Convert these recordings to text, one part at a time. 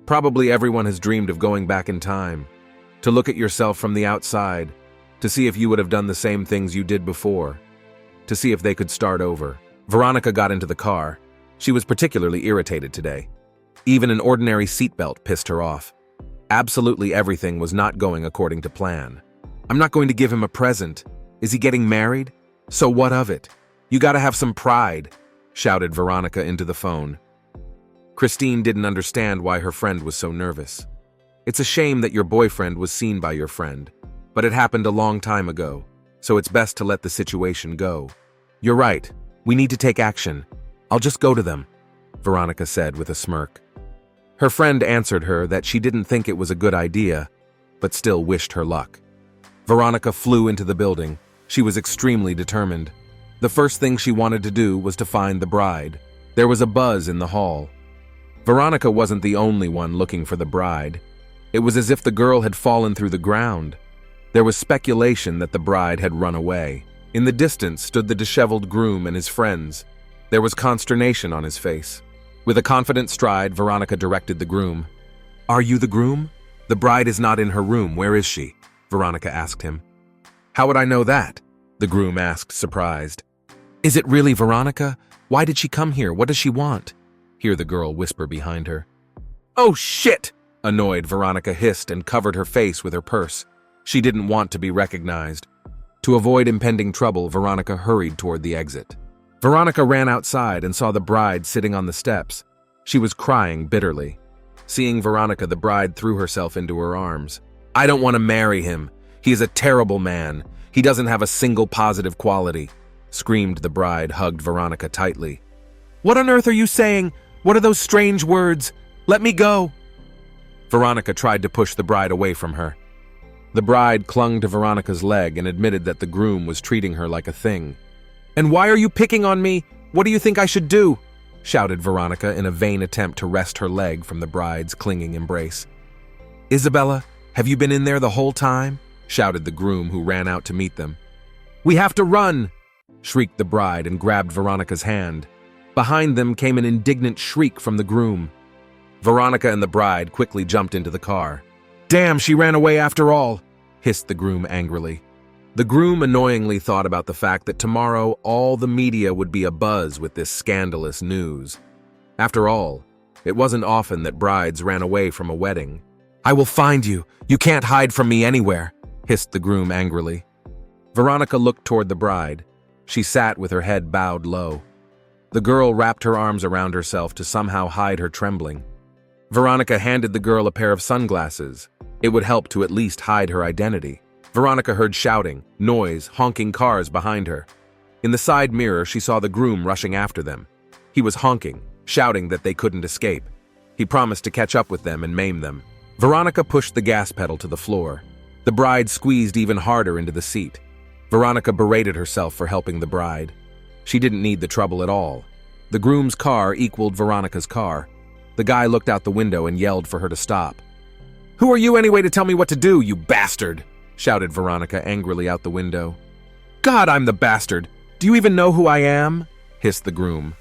Probably everyone has dreamed of going back in time, to look at yourself from the outside, to see if you would have done the same things you did before, to see if they could start over. Veronica got into the car. She was particularly irritated today. Even an ordinary seatbelt pissed her off. Absolutely everything was not going according to plan. I'm not going to give him a present. Is he getting married? So what of it? You gotta have some pride, shouted Veronica into the phone. Christine didn't understand why her friend was so nervous. It's a shame that your boyfriend was seen by your friend, but it happened a long time ago, so it's best to let the situation go. You're right. We need to take action. I'll just go to them, Veronica said with a smirk. Her friend answered her that she didn't think it was a good idea, but still wished her luck. Veronica flew into the building. She was extremely determined. The first thing she wanted to do was to find the bride. There was a buzz in the hall. Veronica wasn't the only one looking for the bride. It was as if the girl had fallen through the ground. There was speculation that the bride had run away. In the distance stood the disheveled groom and his friends. There was consternation on his face. With a confident stride, Veronica directed the groom. Are you the groom? The bride is not in her room. Where is she? Veronica asked him. How would I know that? The groom asked, surprised. Is it really Veronica? Why did she come here? What does she want? Hear the girl whisper behind her. Oh shit! Annoyed, Veronica hissed and covered her face with her purse. She didn't want to be recognized. To avoid impending trouble, Veronica hurried toward the exit. Veronica ran outside and saw the bride sitting on the steps. She was crying bitterly. Seeing Veronica, the bride threw herself into her arms. I don't want to marry him. He is a terrible man. He doesn't have a single positive quality, screamed the bride, hugged Veronica tightly. What on earth are you saying? What are those strange words? Let me go. Veronica tried to push the bride away from her. The bride clung to Veronica's leg and admitted that the groom was treating her like a thing. And why are you picking on me? What do you think I should do? Shouted Veronica in a vain attempt to wrest her leg from the bride's clinging embrace. Isabella, have you been in there the whole time? Shouted the groom, who ran out to meet them. We have to run! Shrieked the bride and grabbed Veronica's hand. Behind them came an indignant shriek from the groom. Veronica and the bride quickly jumped into the car. Damn, she ran away after all, hissed the groom angrily. The groom annoyingly thought about the fact that tomorrow all the media would be abuzz with this scandalous news. After all, it wasn't often that brides ran away from a wedding. I will find you. You can't hide from me anywhere, hissed the groom angrily. Veronica looked toward the bride. She sat with her head bowed low. The girl wrapped her arms around herself to somehow hide her trembling. Veronica handed the girl a pair of sunglasses. It would help to at least hide her identity. Veronica heard shouting, noise, honking cars behind her. In the side mirror, she saw the groom rushing after them. He was honking, shouting that they couldn't escape. He promised to catch up with them and maim them. Veronica pushed the gas pedal to the floor. The bride squeezed even harder into the seat. Veronica berated herself for helping the bride. She didn't need the trouble at all. The groom's car equaled Veronica's car. The guy looked out the window and yelled for her to stop. Who are you anyway to tell me what to do, you bastard? Shouted Veronica angrily out the window. God, I'm the bastard. Do you even know who I am? Hissed the groom.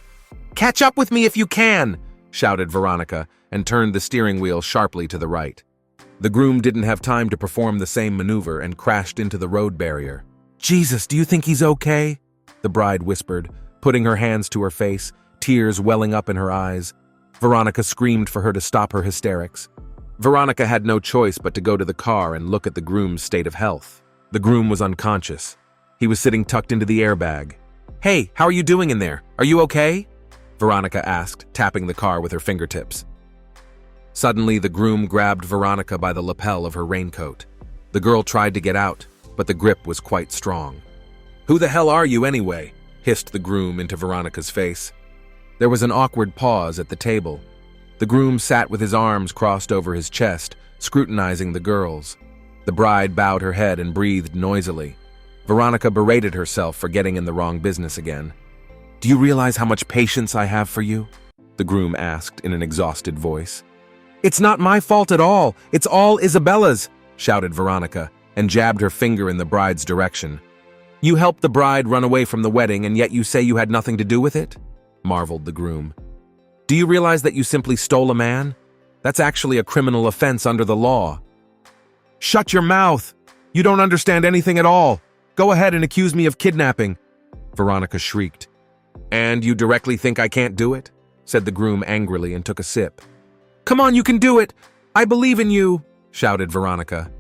Catch up with me if you can, shouted Veronica and turned the steering wheel sharply to the right. The groom didn't have time to perform the same maneuver and crashed into the road barrier. Jesus, do you think he's okay? The bride whispered, putting her hands to her face, tears welling up in her eyes. Veronica screamed for her to stop her hysterics. Veronica had no choice but to go to the car and look at the groom's state of health. The groom was unconscious. He was sitting tucked into the airbag. Hey, how are you doing in there? Are you okay? Veronica asked, tapping the car with her fingertips. Suddenly, the groom grabbed Veronica by the lapel of her raincoat. The girl tried to get out, but the grip was quite strong. Who the hell are you anyway? Hissed the groom into Veronica's face. There was an awkward pause at the table. The groom sat with his arms crossed over his chest, scrutinizing the girls. The bride bowed her head and breathed noisily. Veronica berated herself for getting in the wrong business again. Do you realize how much patience I have for you? The groom asked in an exhausted voice. It's not my fault at all. It's all Isabella's, shouted Veronica, and jabbed her finger in the bride's direction. You helped the bride run away from the wedding, and yet you say you had nothing to do with it? Marveled the groom. Do you realize that you simply stole a man? That's actually a criminal offense under the law. Shut your mouth! You don't understand anything at all! Go ahead and accuse me of kidnapping, Veronica shrieked. And you directly think I can't do it? Said the groom angrily and took a sip. Come on, you can do it! I believe in you, shouted Veronica.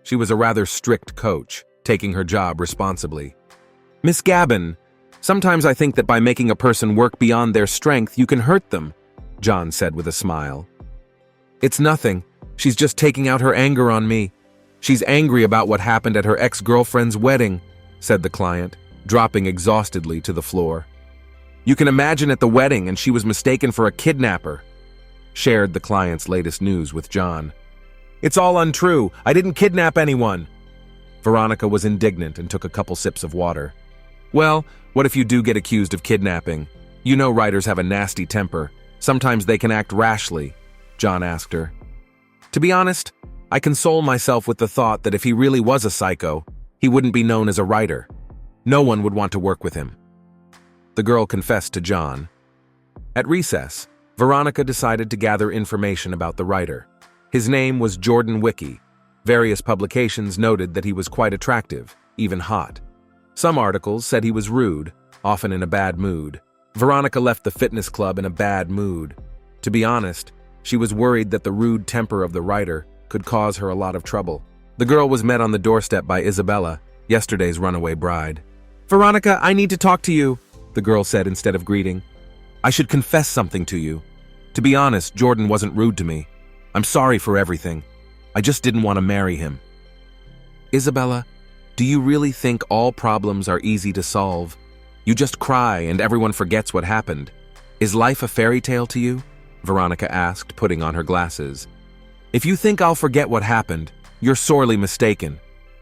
She was a rather strict coach, taking her job responsibly. Miss Gabin, sometimes I think that by making a person work beyond their strength, you can hurt them, John said with a smile. It's nothing. She's just taking out her anger on me. She's angry about what happened at her ex-girlfriend's wedding, said the client, dropping exhaustedly to the floor. You can imagine at the wedding, and she was mistaken for a kidnapper, shared the client's latest news with John. It's all untrue. I didn't kidnap anyone. Veronica was indignant and took a couple sips of water. Well, what if you do get accused of kidnapping? You know writers have a nasty temper. Sometimes they can act rashly, John asked her. To be honest, I console myself with the thought that if he really was a psycho, he wouldn't be known as a writer. No one would want to work with him. The girl confessed to John. At recess, Veronica decided to gather information about the writer. His name was Jordan Wicke. Various publications noted that he was quite attractive, even hot. Some articles said he was rude, often in a bad mood. Veronica left the fitness club in a bad mood. To be honest, she was worried that the rude temper of the writer could cause her a lot of trouble. The girl was met on the doorstep by Isabella, yesterday's runaway bride. Veronica, I need to talk to you, the girl said instead of greeting. I should confess something to you. To be honest, Jordan wasn't rude to me. I'm sorry for everything. I just didn't want to marry him. Isabella, do you really think all problems are easy to solve? You just cry and everyone forgets what happened. Is life a fairy tale to you? Veronica asked, putting on her glasses. If you think I'll forget what happened, you're sorely mistaken.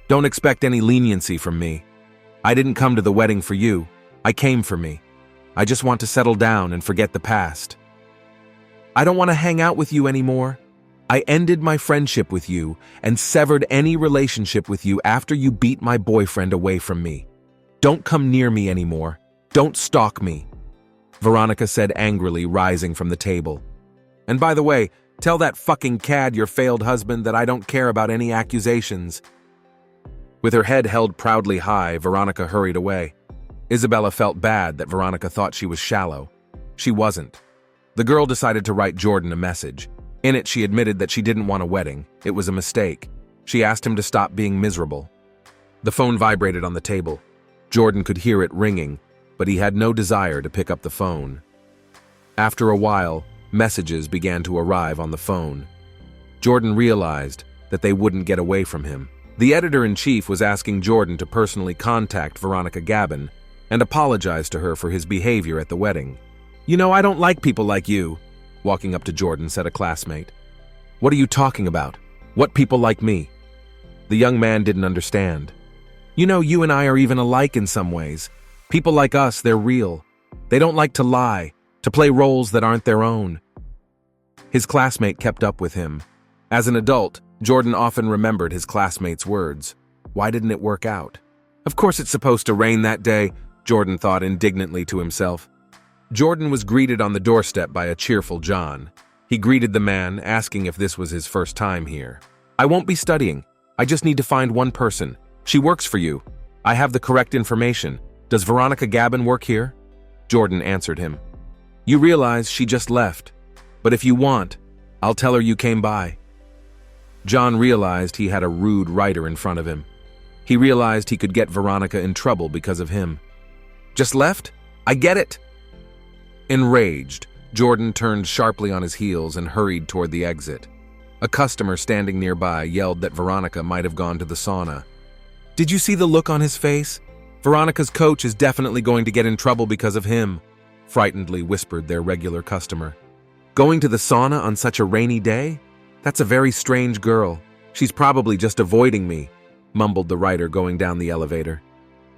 Don't expect any leniency from me. I didn't come to the wedding for you. I came for me. I just want to settle down and forget the past. I don't want to hang out with you anymore. I ended my friendship with you and severed any relationship with you after you beat my boyfriend away from me. Don't come near me anymore. Don't stalk me, Veronica said angrily, rising from the table. And by the way, tell that fucking cad, your failed husband, that I don't care about any accusations. With her head held proudly high, Veronica hurried away. Isabella felt bad that Veronica thought she was shallow. She wasn't. The girl decided to write Jordan a message. In it, she admitted that she didn't want a wedding. It was a mistake. She asked him to stop being miserable. The phone vibrated on the table. Jordan could hear it ringing, but he had no desire to pick up the phone. After a while, messages began to arrive on the phone. Jordan realized that they wouldn't get away from him. The editor-in-chief was asking Jordan to personally contact Veronica Gabin and apologize to her for his behavior at the wedding. You know, I don't like people like you, walking up to Jordan, said a classmate. What are you talking about? What people like me? The young man didn't understand. You know, you and I are even alike in some ways. People like us, they're real. They don't like to lie, to play roles that aren't their own. His classmate kept up with him. As an adult, Jordan often remembered his classmate's words. Why didn't it work out? Of course it's supposed to rain that day, Jordan thought indignantly to himself. Jordan was greeted on the doorstep by a cheerful John. He greeted the man, asking if this was his first time here. I won't be studying. I just need to find one person. She works for you. I have the correct information. Does Veronica Gabin work here? Jordan answered him. You realize she just left. But if you want, I'll tell her you came by. John realized he had a rude writer in front of him. He realized he could get Veronica in trouble because of him. Just left? I get it. Enraged, Jordan turned sharply on his heels and hurried toward the exit. A customer standing nearby yelled that Veronica might have gone to the sauna. Did you see the look on his face? Veronica's coach is definitely going to get in trouble because of him, frightenedly whispered their regular customer. Going to the sauna on such a rainy day? That's a very strange girl. She's probably just avoiding me, mumbled the writer going down the elevator.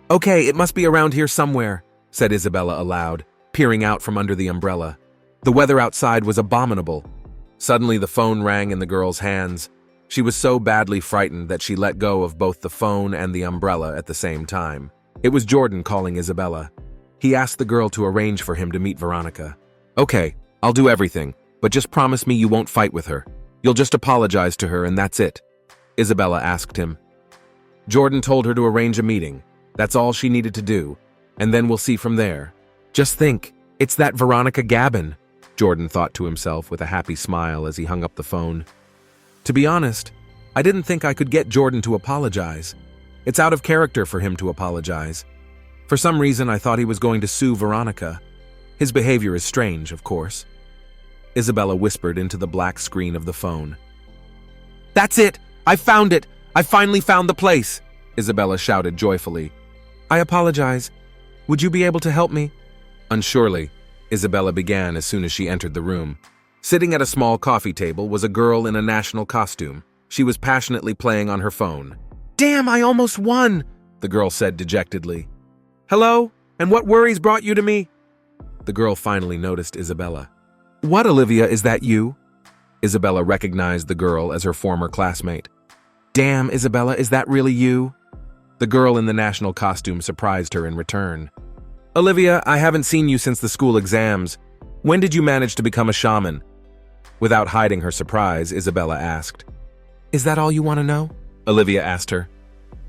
Okay, it must be around here somewhere, said Isabella aloud, peering out from under the umbrella. The weather outside was abominable. Suddenly the phone rang in the girl's hands. She was so badly frightened that she let go of both the phone and the umbrella at the same time. It was Jordan calling Isabella. He asked the girl to arrange for him to meet Veronica. Okay, I'll do everything, but just promise me you won't fight with her. You'll just apologize to her and that's it, Isabella asked him. Jordan told her to arrange a meeting. That's all she needed to do, and then we'll see from there. Just think, it's that Veronica gabbin', Jordan thought to himself with a happy smile as he hung up the phone. To be honest, I didn't think I could get Jordan to apologize. It's out of character for him to apologize. For some reason, I thought he was going to sue Veronica. His behavior is strange, of course. Isabella whispered into the black screen of the phone. That's it! I found it! I finally found the place! Isabella shouted joyfully. I apologize. Would you be able to help me? Unsurely, Isabella began as soon as she entered the room. Sitting at a small coffee table was a girl in a national costume. She was passionately playing on her phone. Damn, I almost won, the girl said dejectedly. Hello? And what worries brought you to me? The girl finally noticed Isabella. What, Olivia, is that you? Isabella recognized the girl as her former classmate. Damn, Isabella, is that really you? The girl in the national costume surprised her in return. Olivia, I haven't seen you since the school exams. When did you manage to become a shaman? Without hiding her surprise, Isabella asked. Is that all you want to know? Olivia asked her.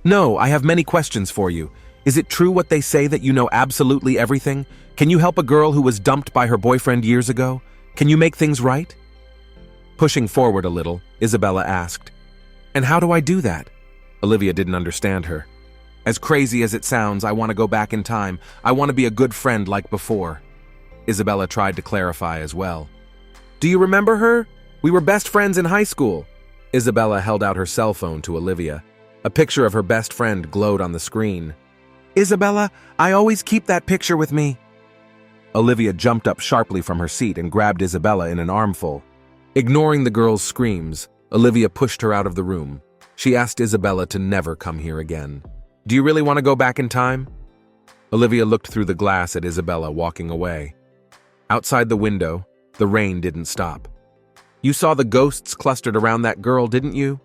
No, I have many questions for you. Is it true what they say that you know absolutely everything? Can you help a girl who was dumped by her boyfriend years ago? Can you make things right? Pushing forward a little, Isabella asked. And how do I do that? Olivia didn't understand her. As crazy as it sounds, I want to go back in time. I want to be a good friend like before. Isabella tried to clarify as well. Do you remember her? We were best friends in high school. Isabella held out her cell phone to Olivia. A picture of her best friend glowed on the screen. Isabella, I always keep that picture with me. Olivia jumped up sharply from her seat and grabbed Isabella in an armful. Ignoring the girl's screams, Olivia pushed her out of the room. She asked Isabella to never come here again. Do you really want to go back in time? Olivia looked through the glass at Isabella walking away. Outside the window, the rain didn't stop. You saw the ghosts clustered around that girl, didn't you?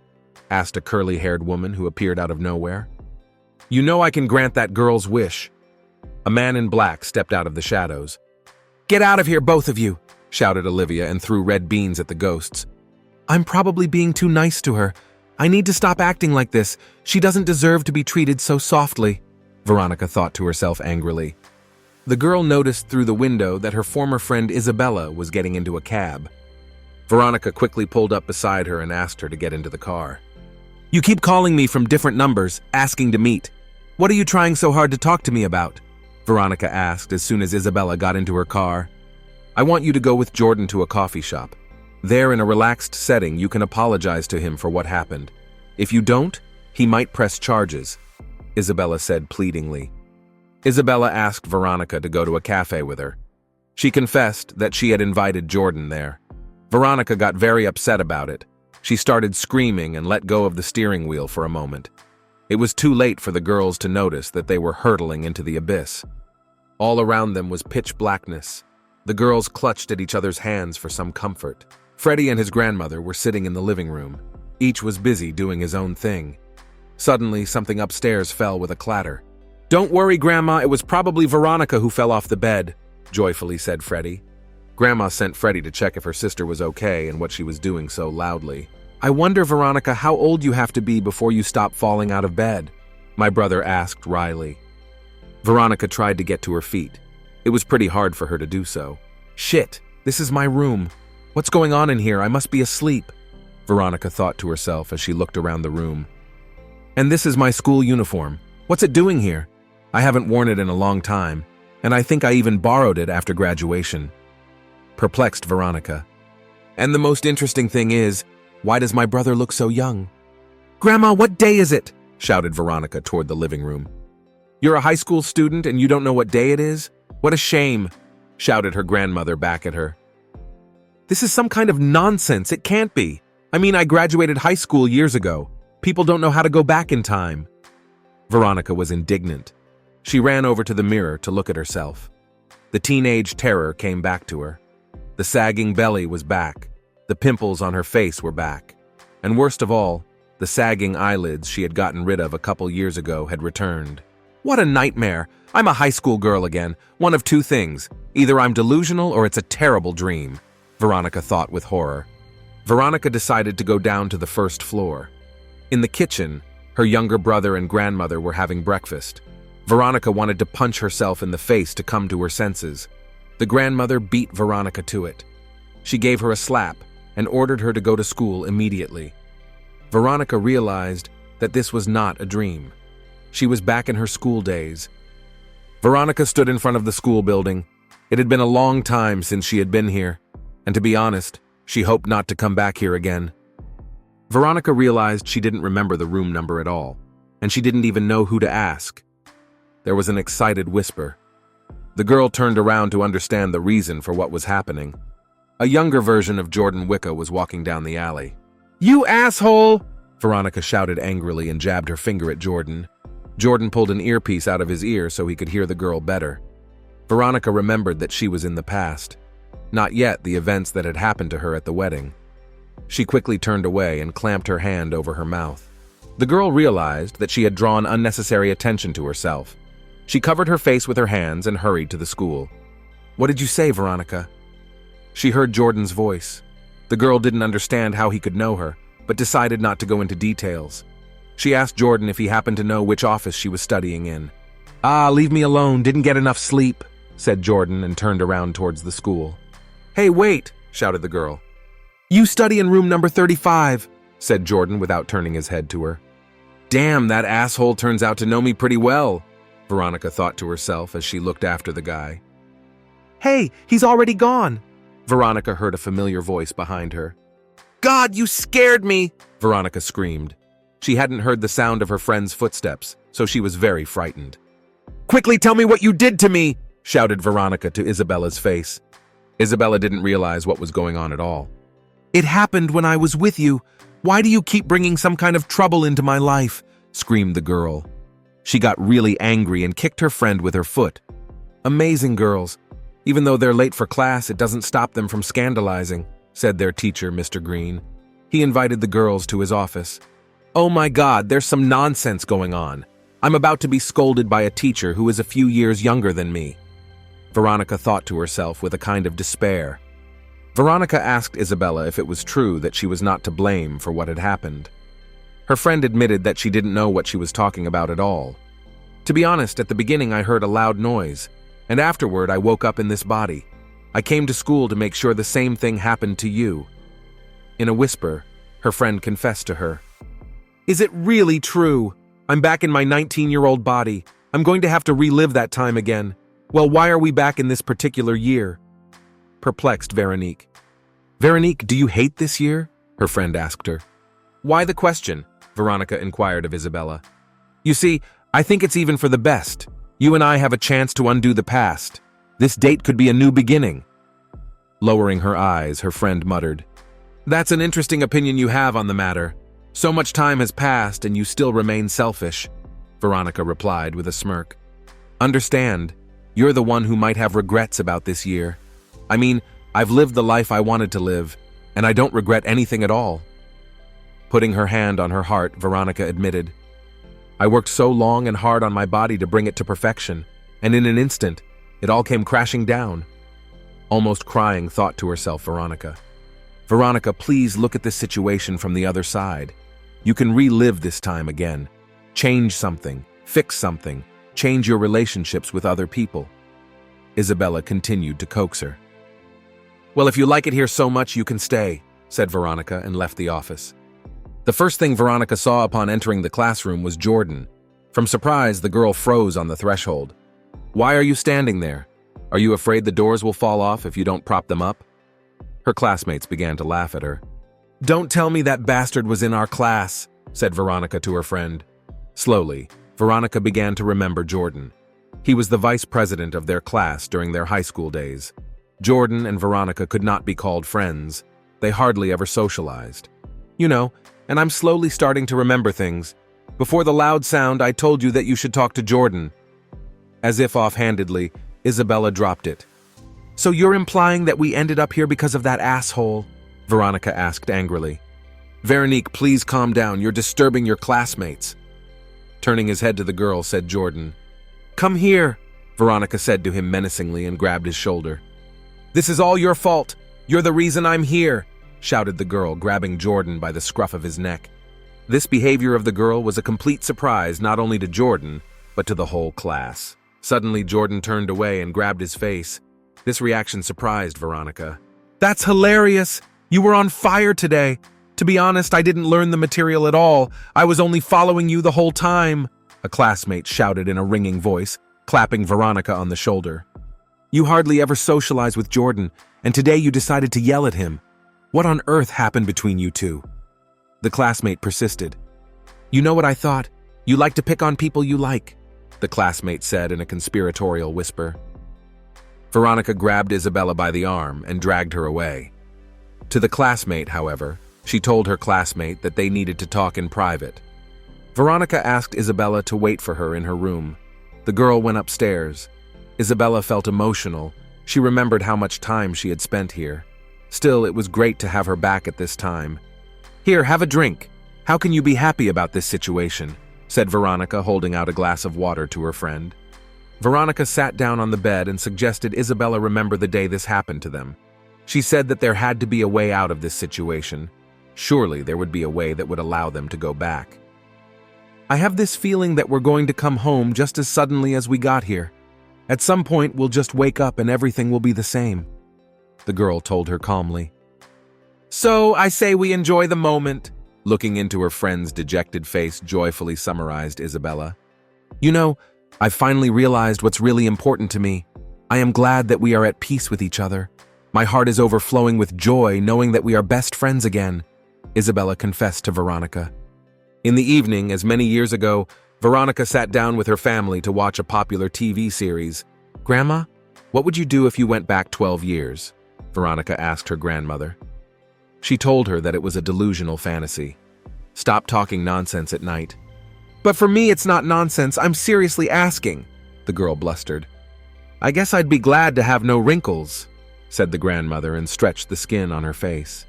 Asked a curly-haired woman who appeared out of nowhere. You know I can grant that girl's wish. A man in black stepped out of the shadows. Get out of here, both of you, shouted Olivia and threw red beans at the ghosts. I'm probably being too nice to her. I need to stop acting like this. She doesn't deserve to be treated so softly, Veronica thought to herself angrily. The girl noticed through the window that her former friend Isabella was getting into a cab. Veronica quickly pulled up beside her and asked her to get into the car. You keep calling me from different numbers, asking to meet. What are you trying so hard to talk to me about? Veronica asked as soon as Isabella got into her car. I want you to go with Jordan to a coffee shop. There, in a relaxed setting, you can apologize to him for what happened. If you don't, he might press charges, Isabella said pleadingly. Isabella asked Veronica to go to a cafe with her. She confessed that she had invited Jordan there. Veronica got very upset about it. She started screaming and let go of the steering wheel for a moment. It was too late for the girls to notice that they were hurtling into the abyss. All around them was pitch blackness. The girls clutched at each other's hands for some comfort. Freddie and his grandmother were sitting in the living room. Each was busy doing his own thing. Suddenly, something upstairs fell with a clatter. Don't worry, Grandma, it was probably Veronica who fell off the bed, joyfully said Freddie. Grandma sent Freddie to check if her sister was okay and what she was doing so loudly. I wonder, Veronica, how old you have to be before you stop falling out of bed? My brother asked wryly. Veronica tried to get to her feet. It was pretty hard for her to do so. Shit, this is my room. What's going on in here? I must be asleep, Veronica thought to herself as she looked around the room. And this is my school uniform. What's it doing here? I haven't worn it in a long time, and I think I even borrowed it after graduation. Perplexed Veronica. And the most interesting thing is, why does my brother look so young? Grandma, what day is it? Shouted Veronica toward the living room. You're a high school student and you don't know what day it is? What a shame, shouted her grandmother back at her. This is some kind of nonsense. It can't be. I mean, I graduated high school years ago. People don't know how to go back in time. Veronica was indignant. She ran over to the mirror to look at herself. The teenage terror came back to her. The sagging belly was back. The pimples on her face were back. And worst of all, the sagging eyelids she had gotten rid of a couple years ago had returned. What a nightmare! I'm a high school girl again. One of two things. Either I'm delusional or it's a terrible dream, Veronica thought with horror. Veronica decided to go down to the first floor. In the kitchen, her younger brother and grandmother were having breakfast. Veronica wanted to punch herself in the face to come to her senses. The grandmother beat Veronica to it. She gave her a slap and ordered her to go to school immediately. Veronica realized that this was not a dream. She was back in her school days. Veronica stood in front of the school building. It had been a long time since she had been here, and to be honest, she hoped not to come back here again. Veronica realized she didn't remember the room number at all, and she didn't even know who to ask. There was an excited whisper. The girl turned around to understand the reason for what was happening. A younger version of Jordan Wicca was walking down the alley. "You asshole!" Veronica shouted angrily and jabbed her finger at Jordan. Jordan pulled an earpiece out of his ear so he could hear the girl better. Veronica remembered that she was in the past, not yet the events that had happened to her at the wedding. She quickly turned away and clamped her hand over her mouth. The girl realized that she had drawn unnecessary attention to herself. She covered her face with her hands and hurried to the school. "What did you say, Veronica?" She heard Jordan's voice. The girl didn't understand how he could know her, but decided not to go into details. She asked Jordan if he happened to know which office she was studying in. "Ah, leave me alone, didn't get enough sleep," said Jordan and turned around towards the school. "Hey, wait," shouted the girl. "You study in room number 35, said Jordan without turning his head to her. "Damn, that asshole turns out to know me pretty well," Veronica thought to herself as she looked after the guy. "Hey, he's already gone," Veronica heard a familiar voice behind her. "God, you scared me!" Veronica screamed. She hadn't heard the sound of her friend's footsteps, so she was very frightened. "Quickly tell me what you did to me!" shouted Veronica to Isabella's face. Isabella didn't realize what was going on at all. "It happened when I was with you. Why do you keep bringing some kind of trouble into my life?" screamed the girl. She got really angry and kicked her friend with her foot. "Amazing girls. Even though they're late for class, it doesn't stop them from scandalizing," said their teacher, Mr. Green. He invited the girls to his office. "Oh my God, there's some nonsense going on. I'm about to be scolded by a teacher who is a few years younger than me." Veronica thought to herself with a kind of despair. Veronica asked Isabella if it was true that she was not to blame for what had happened. Her friend admitted that she didn't know what she was talking about at all. "To be honest, at the beginning I heard a loud noise, and afterward I woke up in this body. I came to school to make sure the same thing happened to you." In a whisper, her friend confessed to her. "Is it really true? I'm back in my 19-year-old body. I'm going to have to relive that time again. Well, why are we back in this particular year?" Perplexed Veronique. "Veronique, do you hate this year?" her friend asked her. "Why the question?" Veronica inquired of Isabella. "You see, I think it's even for the best. You and I have a chance to undo the past. This date could be a new beginning." Lowering her eyes, her friend muttered, "That's an interesting opinion you have on the matter. So much time has passed and you still remain selfish," Veronica replied with a smirk. "Understand, you're the one who might have regrets about this year. I mean, I've lived the life I wanted to live, and I don't regret anything at all." Putting her hand on her heart, Veronica admitted, "I worked so long and hard on my body to bring it to perfection, and in an instant, it all came crashing down." Almost crying, thought to herself Veronica. "Veronica, please look at this situation from the other side. You can relive this time again. Change something, fix something, change your relationships with other people." Isabella continued to coax her. "Well, if you like it here so much, you can stay," said Veronica and left the office. The first thing Veronica saw upon entering the classroom was Jordan. From surprise, the girl froze on the threshold. "Why are you standing there? Are you afraid the doors will fall off if you don't prop them up?" Her classmates began to laugh at her. "Don't tell me that bastard was in our class," said Veronica to her friend. Slowly, Veronica began to remember Jordan. He was the vice president of their class during their high school days. Jordan and Veronica could not be called friends. They hardly ever socialized. "You know, and I'm slowly starting to remember things. Before the loud sound, I told you that you should talk to Jordan." As if offhandedly, Isabella dropped it. "So you're implying that we ended up here because of that asshole?" Veronica asked angrily. "Veronique, please calm down. You're disturbing your classmates." Turning his head to the girl, said Jordan. "Come here," Veronica said to him menacingly and grabbed his shoulder. "This is all your fault. You're the reason I'm here. shouted the girl, grabbing Jordan by the scruff of his neck. This behavior of the girl was a complete surprise not only to Jordan, but to the whole class. Suddenly, Jordan turned away and grabbed his face. This reaction surprised Veronica. "That's hilarious! You were on fire today! To be honest, I didn't learn the material at all. I was only following you the whole time," a classmate shouted in a ringing voice, clapping Veronica on the shoulder. "You hardly ever socialize with Jordan, and today you decided to yell at him. What on earth happened between you two?" The classmate persisted. "You know what I thought? You like to pick on people you like," the classmate said in a conspiratorial whisper. Veronica grabbed Isabella by the arm and dragged her away. To the classmate, however, she told her classmate that they needed to talk in private. Veronica asked Isabella to wait for her in her room. The girl went upstairs. Isabella felt emotional. She remembered how much time she had spent here. Still, it was great to have her back at this time. "Here, have a drink. How can you be happy about this situation?" said Veronica, holding out a glass of water to her friend. Veronica sat down on the bed and suggested Isabella remember the day this happened to them. She said that there had to be a way out of this situation. Surely there would be a way that would allow them to go back. "I have this feeling that we're going to come home just as suddenly as we got here. At some point, we'll just wake up and everything will be the same," the girl told her calmly. "So I say we enjoy the moment," looking into her friend's dejected face, joyfully summarized Isabella. "You know, I've finally realized what's really important to me. I am glad that we are at peace with each other. My heart is overflowing with joy knowing that we are best friends again," Isabella confessed to Veronica. In the evening, as many years ago, Veronica sat down with her family to watch a popular TV series. "Grandma, what would you do if you went back 12 years?" Veronica asked her grandmother. She told her that it was a delusional fantasy. "Stop talking nonsense at night." "But for me, it's not nonsense. I'm seriously asking," the girl blustered. "I guess I'd be glad to have no wrinkles," said the grandmother and stretched the skin on her face.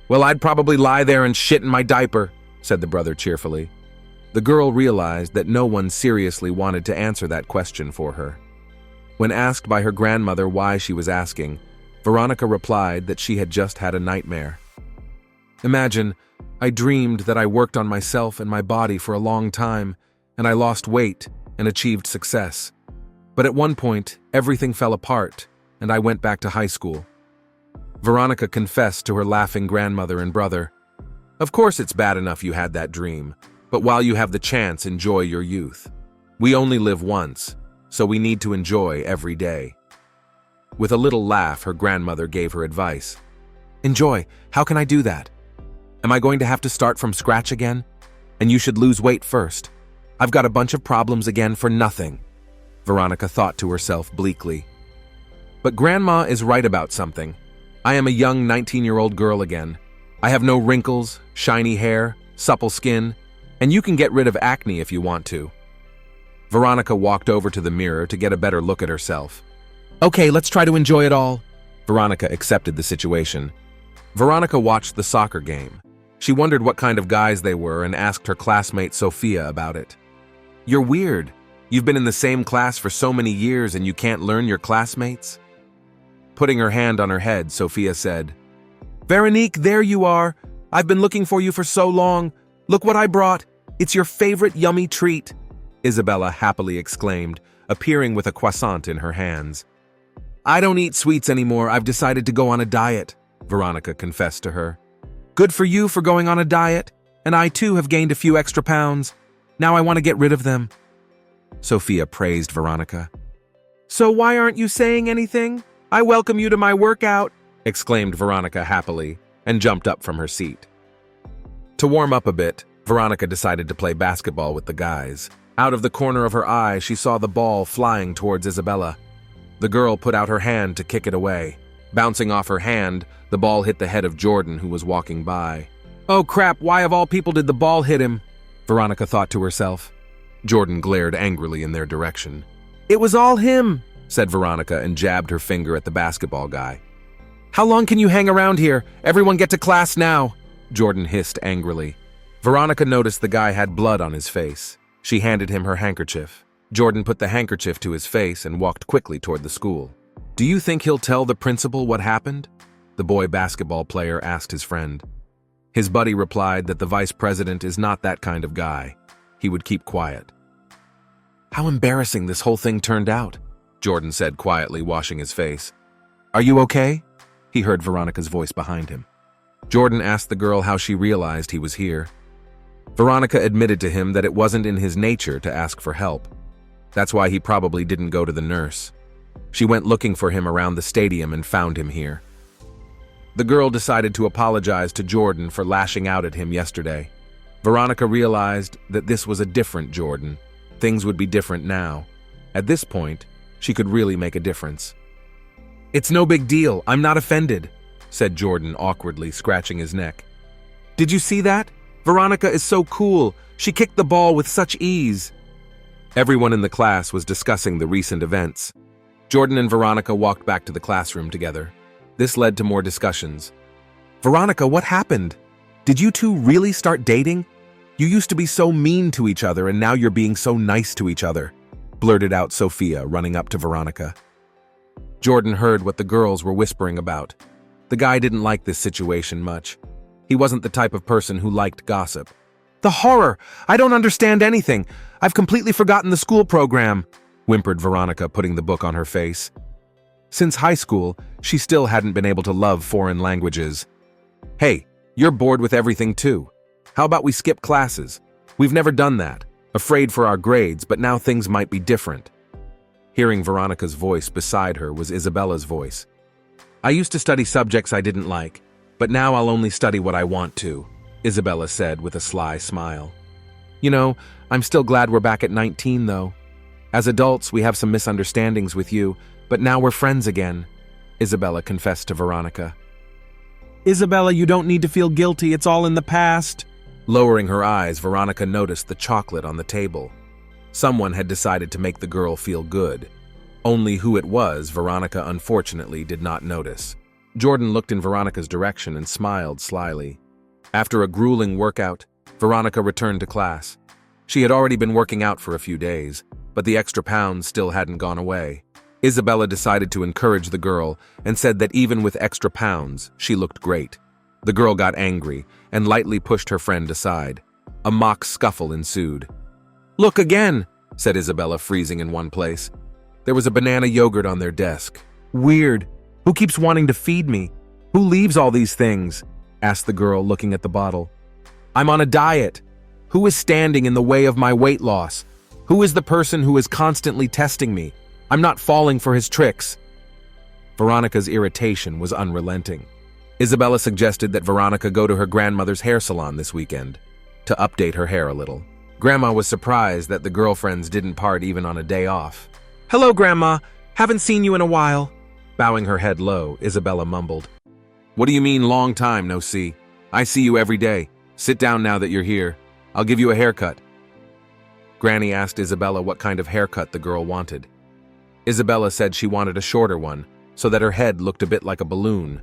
"Well, I'd probably lie there and shit in my diaper," said the brother cheerfully. The girl realized that no one seriously wanted to answer that question for her. When asked by her grandmother why she was asking, Veronica replied that she had just had a nightmare. "Imagine, I dreamed that I worked on myself and my body for a long time, and I lost weight and achieved success. But at one point, everything fell apart, and I went back to high school." Veronica confessed to her laughing grandmother and brother. "Of course it's bad enough you had that dream, but while you have the chance, enjoy your youth. We only live once, so we need to enjoy every day." With a little laugh, her grandmother gave her advice. "Enjoy? How can I do that? Am I going to have to start from scratch again? And you should lose weight first. I've got a bunch of problems again for nothing," Veronica thought to herself bleakly. But Grandma is right about something. I am a young 19-year-old girl again. I have no wrinkles, shiny hair, supple skin, and you can get rid of acne if you want to. Veronica walked over to the mirror to get a better look at herself. "Okay, let's try to enjoy it all." Veronica accepted the situation. Veronica watched the soccer game. She wondered what kind of guys they were and asked her classmate Sophia about it. "You're weird. You've been in the same class for so many years and you can't learn your classmates?" Putting her hand on her head, Sophia said, "Veronique, there you are. I've been looking for you for so long. Look what I brought. It's your favorite yummy treat," Isabella happily exclaimed, appearing with a croissant in her hands. "I don't eat sweets anymore. I've decided to go on a diet," Veronica confessed to her. "Good for you for going on a diet, and I too have gained a few extra pounds. Now I want to get rid of them." Sophia praised Veronica. "So why aren't you saying anything? I welcome you to my workout," exclaimed Veronica happily, and jumped up from her seat. To warm up a bit, Veronica decided to play basketball with the guys. Out of the corner of her eye, she saw the ball flying towards Isabella. The girl put out her hand to kick it away. Bouncing off her hand, the ball hit the head of Jordan, who was walking by. "Oh crap, why of all people did the ball hit him?" Veronica thought to herself. Jordan glared angrily in their direction. "It was all him," said Veronica and jabbed her finger at the basketball guy. "How long can you hang around here? Everyone get to class now," Jordan hissed angrily. Veronica noticed the guy had blood on his face. She handed him her handkerchief. Jordan put the handkerchief to his face and walked quickly toward the school. "Do you think he'll tell the principal what happened?" the boy basketball player asked his friend. His buddy replied that the vice president is not that kind of guy. He would keep quiet. How embarrassing this whole thing turned out, Jordan said quietly, washing his face. Are you okay? He heard Veronica's voice behind him. Jordan asked the girl how she realized he was here. Veronica admitted to him that it wasn't in his nature to ask for help. That's why he probably didn't go to the nurse. She went looking for him around the stadium and found him here. The girl decided to apologize to Jordan for lashing out at him yesterday. Veronica realized that this was a different Jordan. Things would be different now. At this point, she could really make a difference. It's no big deal, I'm not offended, said Jordan awkwardly, scratching his neck. Did you see that? Veronica is so cool. She kicked the ball with such ease. Everyone in the class was discussing the recent events. Jordan and Veronica walked back to the classroom together. This led to more discussions. Veronica, what happened? Did you two really start dating? You used to be so mean to each other and now you're being so nice to each other, blurted out Sophia, running up to Veronica. Jordan heard what the girls were whispering about. The guy didn't like this situation much. He wasn't the type of person who liked gossip. The horror! I don't understand anything. I've completely forgotten the school program, whimpered Veronica, putting the book on her face. Since high school, she still hadn't been able to love foreign languages. Hey, you're bored with everything too. How about we skip classes? We've never done that. Afraid for our grades, but now things might be different. Hearing Veronica's voice beside her was Isabella's voice. I used to study subjects I didn't like, but now I'll only study what I want to, Isabella said with a sly smile. You know, I'm still glad we're back at 19 though. As adults, we have some misunderstandings with you, but now we're friends again, Isabella confessed to Veronica. Isabella, you don't need to feel guilty, it's all in the past. Lowering her eyes, Veronica noticed the chocolate on the table. Someone had decided to make the girl feel good. Only who it was, Veronica unfortunately did not notice. Jordan looked in Veronica's direction and smiled slyly. After a grueling workout, Veronica returned to class. She had already been working out for a few days, but the extra pounds still hadn't gone away. Isabella decided to encourage the girl and said that even with extra pounds, she looked great. The girl got angry and lightly pushed her friend aside. A mock scuffle ensued. Look again, said Isabella, freezing in one place. There was a banana yogurt on their desk. Weird. Who keeps wanting to feed me? Who leaves all these things? Asked the girl, looking at the bottle. I'm on a diet. Who is standing in the way of my weight loss? Who is the person who is constantly testing me? I'm not falling for his tricks. Veronica's irritation was unrelenting. Isabella suggested that Veronica go to her grandmother's hair salon this weekend to update her hair a little. Grandma was surprised that the girlfriends didn't part even on a day off. Hello, Grandma. Haven't seen you in a while. Bowing her head low, Isabella mumbled. What do you mean long time no see? I see you every day. Sit down now that you're here. I'll give you a haircut. Granny asked Isabella what kind of haircut the girl wanted. Isabella said she wanted a shorter one, so that her head looked a bit like a balloon.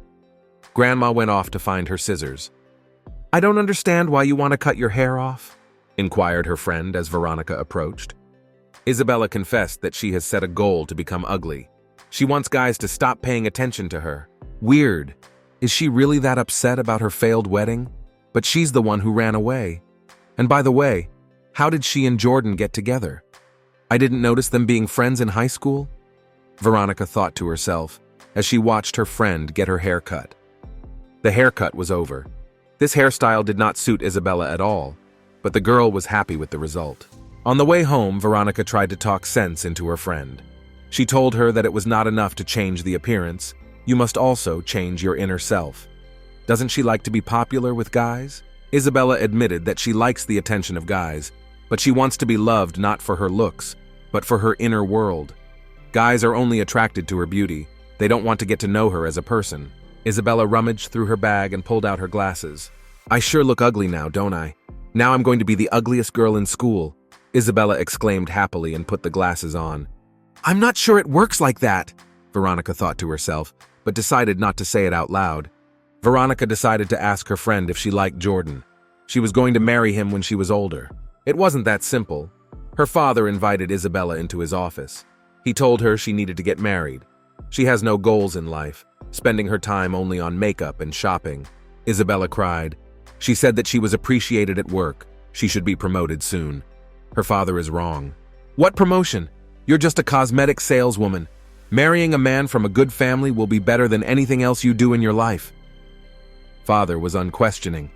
Grandma went off to find her scissors. I don't understand why you want to cut your hair off, inquired her friend as Veronica approached. Isabella confessed that she has set a goal to become ugly. She wants guys to stop paying attention to her. Weird. Is she really that upset about her failed wedding? But she's the one who ran away. And by the way, how did she and Jordan get together? I didn't notice them being friends in high school? Veronica thought to herself as she watched her friend get her hair cut. The haircut was over. This hairstyle did not suit Isabella at all, but the girl was happy with the result. On the way home, Veronica tried to talk sense into her friend. She told her that it was not enough to change the appearance, you must also change your inner self. Doesn't she like to be popular with guys? Isabella admitted that she likes the attention of guys, but she wants to be loved not for her looks, but for her inner world. Guys are only attracted to her beauty. They don't want to get to know her as a person. Isabella rummaged through her bag and pulled out her glasses. I sure look ugly now, don't I? Now I'm going to be the ugliest girl in school, Isabella exclaimed happily and put the glasses on. I'm not sure it works like that, Veronica thought to herself, but decided not to say it out loud. Veronica decided to ask her friend if she liked Jordan. She was going to marry him when she was older. It wasn't that simple. Her father invited Isabella into his office. He told her she needed to get married. She has no goals in life, spending her time only on makeup and shopping. Isabella cried. She said that she was appreciated at work. She should be promoted soon. Her father is wrong. What promotion? You're just a cosmetic saleswoman. Marrying a man from a good family will be better than anything else you do in your life. Father was unquestioning.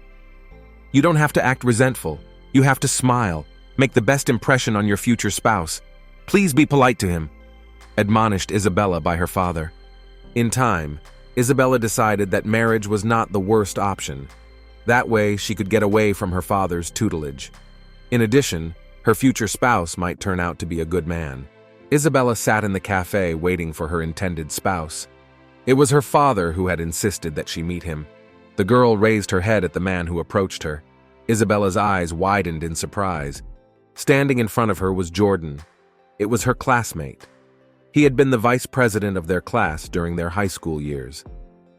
You don't have to act resentful. You have to smile. Make the best impression on your future spouse. Please be polite to him, admonished Isabella by her father. In time, Isabella decided that marriage was not the worst option. That way, she could get away from her father's tutelage. In addition, her future spouse might turn out to be a good man. Isabella sat in the cafe waiting for her intended spouse. It was her father who had insisted that she meet him. The girl raised her head at the man who approached her. Isabella's eyes widened in surprise. Standing in front of her was Jordan. It was her classmate. He had been the vice president of their class during their high school years.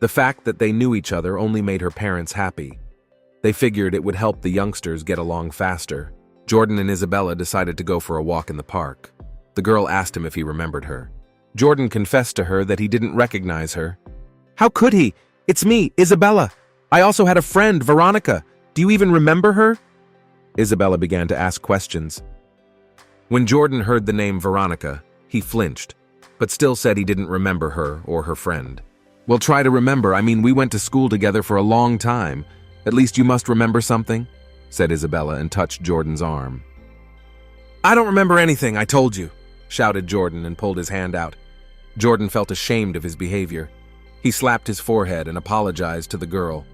The fact that they knew each other only made her parents happy. They figured it would help the youngsters get along faster. Jordan and Isabella decided to go for a walk in the park. The girl asked him if he remembered her. Jordan confessed to her that he didn't recognize her. How could he? It's me, Isabella. I also had a friend, Veronica. Do you even remember her? Isabella began to ask questions. When Jordan heard the name Veronica, he flinched, but still said he didn't remember her or her friend. Well, try to remember. I mean, we went to school together for a long time. At least you must remember something, said Isabella and touched Jordan's arm. I don't remember anything, I told you, shouted Jordan and pulled his hand out. Jordan felt ashamed of his behavior. He slapped his forehead and apologized to the girl.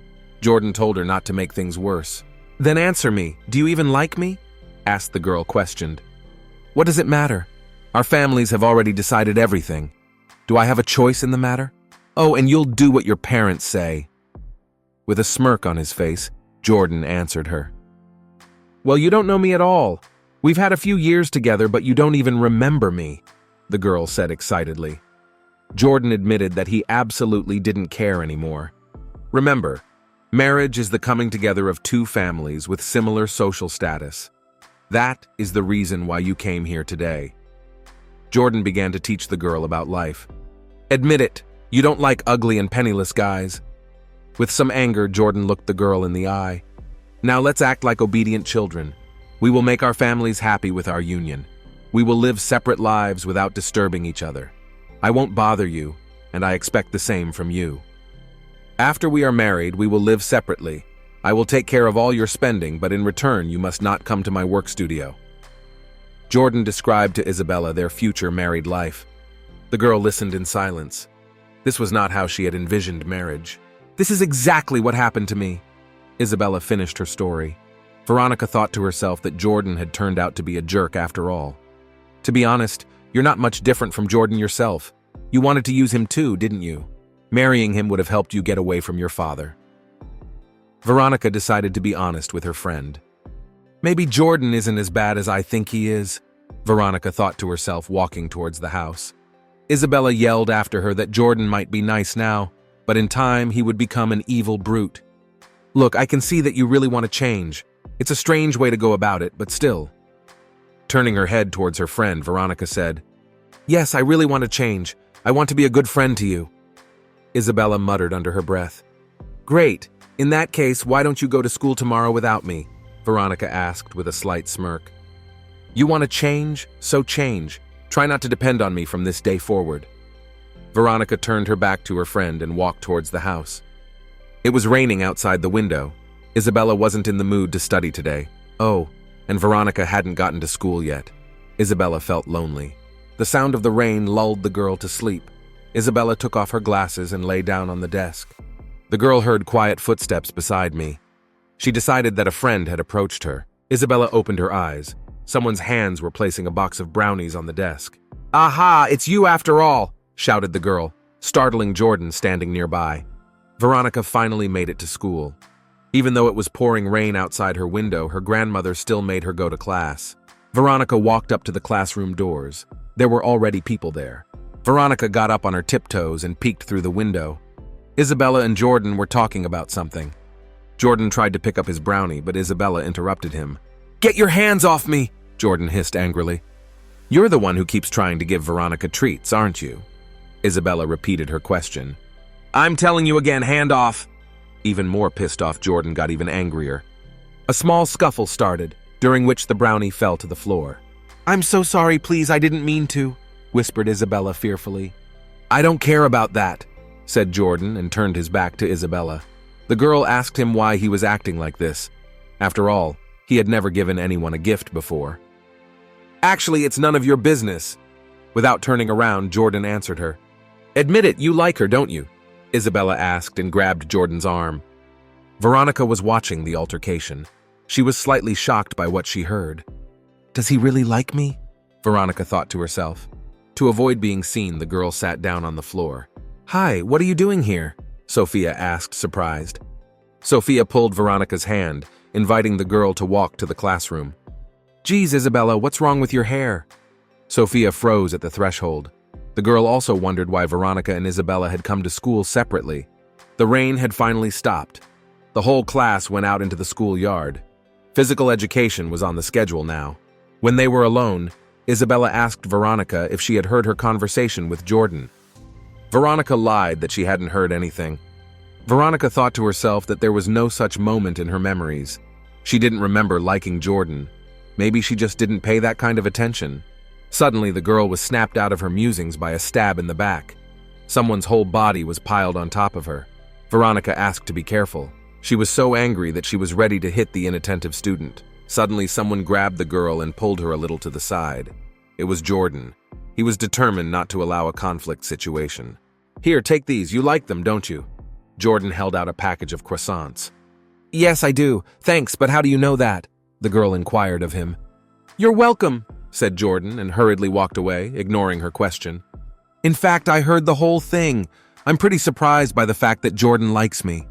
Jordan told her not to make things worse. Then answer me, do you even like me? Asked the girl, questioned. What does it matter? Our families have already decided everything. Do I have a choice in the matter? Oh, and you'll do what your parents say. With a smirk on his face, Jordan answered her. Well, you don't know me at all. We've had a few years together, but you don't even remember me, the girl said excitedly. Jordan admitted that he absolutely didn't care anymore. Remember, marriage is the coming together of two families with similar social status. That is the reason why you came here today. Jordan began to teach the girl about life. Admit it, you don't like ugly and penniless guys. With some anger, Jordan looked the girl in the eye. Now let's act like obedient children. We will make our families happy with our union. We will live separate lives without disturbing each other. I won't bother you, and I expect the same from you. After we are married, we will live separately. I will take care of all your spending, but in return, you must not come to my work studio. Jordan described to Isabella their future married life. The girl listened in silence. This was not how she had envisioned marriage. This is exactly what happened to me. Isabella finished her story. Veronica thought to herself that Jordan had turned out to be a jerk after all. To be honest, you're not much different from Jordan yourself. You wanted to use him too, didn't you? Marrying him would have helped you get away from your father. Veronica decided to be honest with her friend. Maybe Jordan isn't as bad as I think he is, Veronica thought to herself, walking towards the house. Isabella yelled after her that Jordan might be nice now, but in time he would become an evil brute. Look, I can see that you really want to change. It's a strange way to go about it, but still. Turning her head towards her friend, Veronica said, Yes, I really want to change. I want to be a good friend to you. Isabella muttered under her breath. Great. In that case, why don't you go to school tomorrow without me? Veronica asked with a slight smirk. You want to change? So change. Try not to depend on me from this day forward. Veronica turned her back to her friend and walked towards the house. It was raining outside the window. Isabella wasn't in the mood to study today. Oh, and Veronica hadn't gotten to school yet. Isabella felt lonely. The sound of the rain lulled the girl to sleep. Isabella took off her glasses and lay down on the desk. The girl heard quiet footsteps beside me. She decided that a friend had approached her. Isabella opened her eyes. Someone's hands were placing a box of brownies on the desk. Aha, it's you after all, shouted the girl, startling Jordan standing nearby. Veronica finally made it to school. Even though it was pouring rain outside her window, her grandmother still made her go to class. Veronica walked up to the classroom doors. There were already people there. Veronica got up on her tiptoes and peeked through the window. Isabella and Jordan were talking about something. Jordan tried to pick up his brownie, but Isabella interrupted him. Get your hands off me, Jordan hissed angrily. You're the one who keeps trying to give Veronica treats, aren't you? Isabella repeated her question. I'm telling you again, hand off! Even more pissed off, Jordan got even angrier. A small scuffle started, during which the brownie fell to the floor. I'm so sorry, please, I didn't mean to, whispered Isabella fearfully. I don't care about that, said Jordan and turned his back to Isabella. The girl asked him why he was acting like this. After all, he had never given anyone a gift before. Actually, it's none of your business. Without turning around, Jordan answered her. Admit it, you like her, don't you? Isabella asked and grabbed Jordan's arm. Veronica was watching the altercation. She was slightly shocked by what she heard. Does he really like me? Veronica thought to herself. To avoid being seen, the girl sat down on the floor. Hi, what are you doing here? Sophia asked, surprised. Sophia pulled Veronica's hand, inviting the girl to walk to the classroom. Geez, Isabella, what's wrong with your hair? Sophia froze at the threshold. The girl also wondered why Veronica and Isabella had come to school separately. The rain had finally stopped. The whole class went out into the schoolyard. Physical education was on the schedule now. When they were alone, Isabella asked Veronica if she had heard her conversation with Jordan. Veronica lied that she hadn't heard anything. Veronica thought to herself that there was no such moment in her memories. She didn't remember liking Jordan. Maybe she just didn't pay that kind of attention. Suddenly, the girl was snapped out of her musings by a stab in the back. Someone's whole body was piled on top of her. Veronica asked to be careful. She was so angry that she was ready to hit the inattentive student. Suddenly, someone grabbed the girl and pulled her a little to the side. It was Jordan. He was determined not to allow a conflict situation. Here, take these. You like them, don't you? Jordan held out a package of croissants. Yes, I do. Thanks, but how do you know that? The girl inquired of him. You're welcome, said Jordan and hurriedly walked away, ignoring her question. In fact, I heard the whole thing. I'm pretty surprised by the fact that Jordan likes me.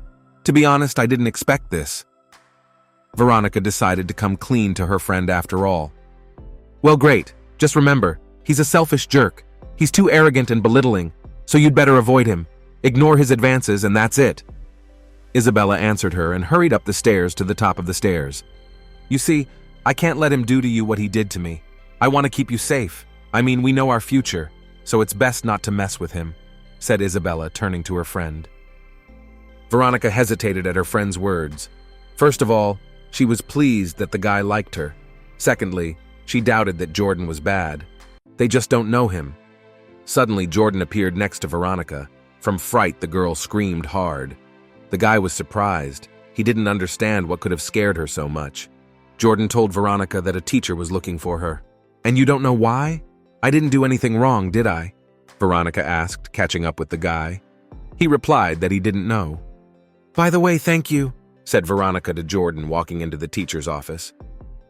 To be honest, I didn't expect this. Veronica decided to come clean to her friend after all. Well, great. Just remember, he's a selfish jerk. He's too arrogant and belittling, so you'd better avoid him. Ignore his advances, and that's it. Isabella answered her and hurried up the stairs to the top of the stairs. You see, I can't let him do to you what he did to me. I want to keep you safe. I mean, we know our future, so it's best not to mess with him, said Isabella, turning to her friend. Veronica hesitated at her friend's words. First of all, she was pleased that the guy liked her. Secondly, she doubted that Jordan was bad. They just don't know him. Suddenly, Jordan appeared next to Veronica. From fright, the girl screamed hard. The guy was surprised. He didn't understand what could have scared her so much. Jordan told Veronica that a teacher was looking for her. And you don't know why? I didn't do anything wrong, did I? Veronica asked, catching up with the guy. He replied that he didn't know. By the way, thank you, said Veronica to Jordan, walking into the teacher's office.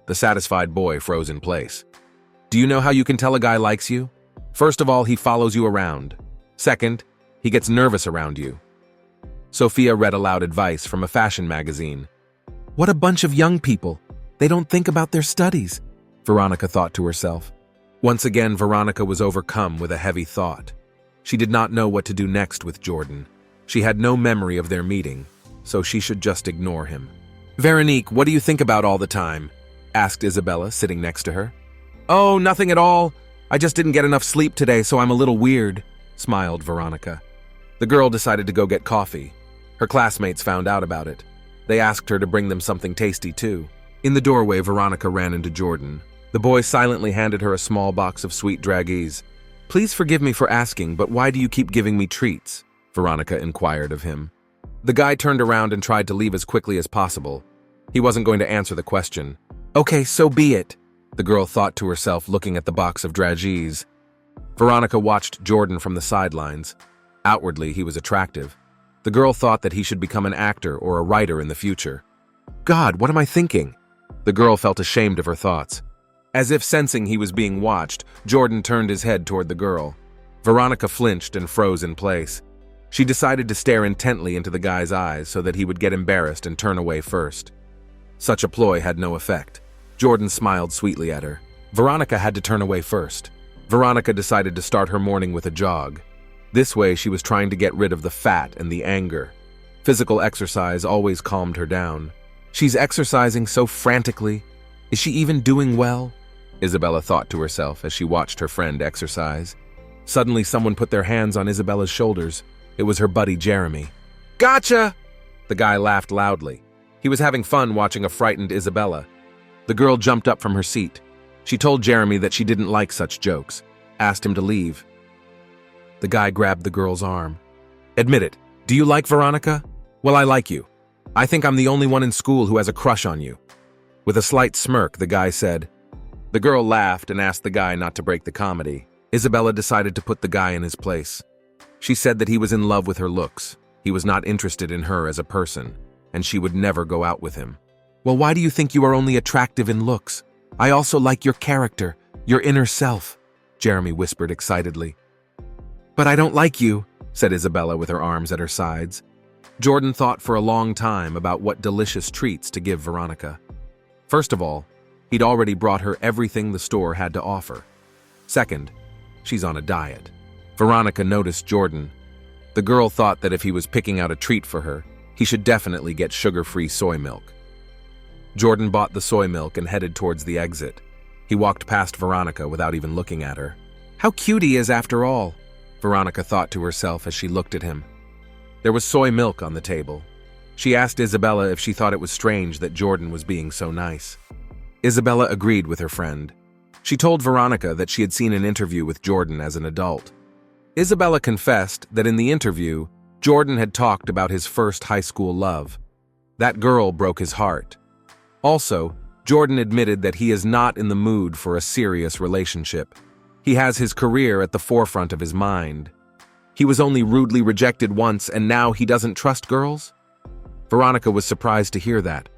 The satisfied boy froze in place. Do you know how you can tell a guy likes you? First of all, he follows you around. Second, he gets nervous around you. Sophia read aloud advice from a fashion magazine. What a bunch of young people. They don't think about their studies, Veronica thought to herself. Once again, Veronica was overcome with a heavy thought. She did not know what to do next with Jordan. She had no memory of their meeting, so she should just ignore him. Veronique, what do you think about all the time? Asked Isabella, sitting next to her. Oh, nothing at all. I just didn't get enough sleep today, so I'm a little weird, smiled Veronica. The girl decided to go get coffee. Her classmates found out about it. They asked her to bring them something tasty, too. In the doorway, Veronica ran into Jordan. The boy silently handed her a small box of sweet dragées. Please forgive me for asking, but why do you keep giving me treats? Veronica inquired of him. The guy turned around and tried to leave as quickly as possible. He wasn't going to answer the question. Okay, so be it, the girl thought to herself, looking at the box of dragées. Veronica watched Jordan from the sidelines. Outwardly, he was attractive. The girl thought that he should become an actor or a writer in the future. God, what am I thinking? The girl felt ashamed of her thoughts. As if sensing he was being watched, Jordan turned his head toward the girl. Veronica flinched and froze in place. She decided to stare intently into the guy's eyes so that he would get embarrassed and turn away first. Such a ploy had no effect. Jordan smiled sweetly at her. Veronica had to turn away first. Veronica decided to start her morning with a jog. This way, she was trying to get rid of the fat and the anger. Physical exercise always calmed her down. She's exercising so frantically. Is she even doing well? Isabella thought to herself as she watched her friend exercise. Suddenly, someone put their hands on Isabella's shoulders. It was her buddy Jeremy. "Gotcha!" The guy laughed loudly. He was having fun watching a frightened Isabella. The girl jumped up from her seat. She told Jeremy that she didn't like such jokes, asked him to leave. The guy grabbed the girl's arm. "Admit it, do you like Veronica?" "Well, I like you. I think I'm the only one in school who has a crush on you." With a slight smirk, the guy said. The girl laughed and asked the guy not to break the comedy. Isabella decided to put the guy in his place. She said that he was in love with her looks. He was not interested in her as a person, and she would never go out with him. "Well, why do you think you are only attractive in looks? I also like your character, your inner self," Jeremy whispered excitedly. "But I don't like you," said Isabella with her arms at her sides. Jordan thought for a long time about what delicious treats to give Veronica. First of all, he'd already brought her everything the store had to offer. Second, she's on a diet. Veronica noticed Jordan. The girl thought that if he was picking out a treat for her, he should definitely get sugar-free soy milk. Jordan bought the soy milk and headed towards the exit. He walked past Veronica without even looking at her. "How cute he is after all," Veronica thought to herself as she looked at him. There was soy milk on the table. She asked Isabella if she thought it was strange that Jordan was being so nice. Isabella agreed with her friend. She told Veronica that she had seen an interview with Jordan as an adult. Isabella confessed that in the interview, Jordan had talked about his first high school love. That girl broke his heart. Also, Jordan admitted that he is not in the mood for a serious relationship. He has his career at the forefront of his mind. He was only rudely rejected once and now he doesn't trust girls? Veronica was surprised to hear that.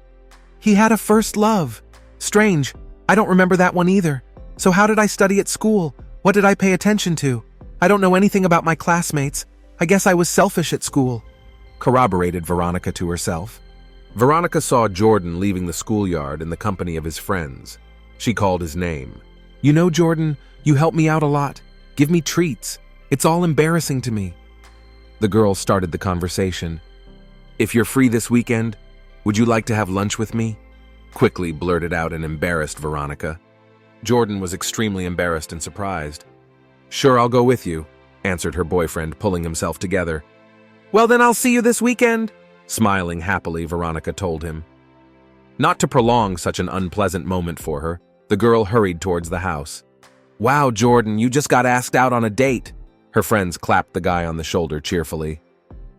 "He had a first love. Strange. I don't remember that one either. So how did I study at school? What did I pay attention to? I don't know anything about my classmates. I guess I was selfish at school," corroborated Veronica to herself. Veronica saw Jordan leaving the schoolyard in the company of his friends. She called his name. "You know, Jordan, you help me out a lot. Give me treats. It's all embarrassing to me." The girl started the conversation. "If you're free this weekend, would you like to have lunch with me?" quickly blurted out an embarrassed Veronica. Jordan was extremely embarrassed and surprised. "Sure, I'll go with you," answered her boyfriend, pulling himself together. "Well, then I'll see you this weekend," smiling happily, Veronica told him. Not to prolong such an unpleasant moment for her, the girl hurried towards the house. "Wow, Jordan, you just got asked out on a date." Her friends clapped the guy on the shoulder cheerfully.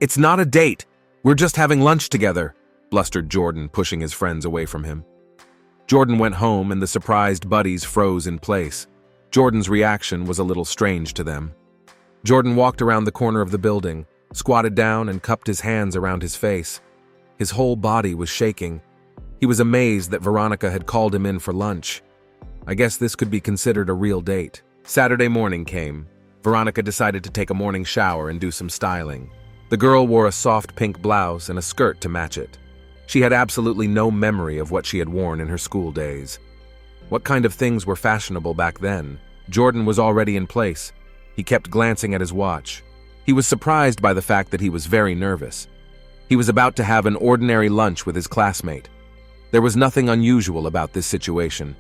"It's not a date. We're just having lunch together," blustered Jordan, pushing his friends away from him. Jordan went home and the surprised buddies froze in place. Jordan's reaction was a little strange to them. Jordan walked around the corner of the building, squatted down and cupped his hands around his face. His whole body was shaking. He was amazed that Veronica had called him in for lunch. I guess this could be considered a real date. Saturday morning came. Veronica decided to take a morning shower and do some styling. The girl wore a soft pink blouse and a skirt to match it. She had absolutely no memory of what she had worn in her school days. What kind of things were fashionable back then? Jordan was already in place. He kept glancing at his watch. He was surprised by the fact that he was very nervous. He was about to have an ordinary lunch with his classmate. There was nothing unusual about this situation.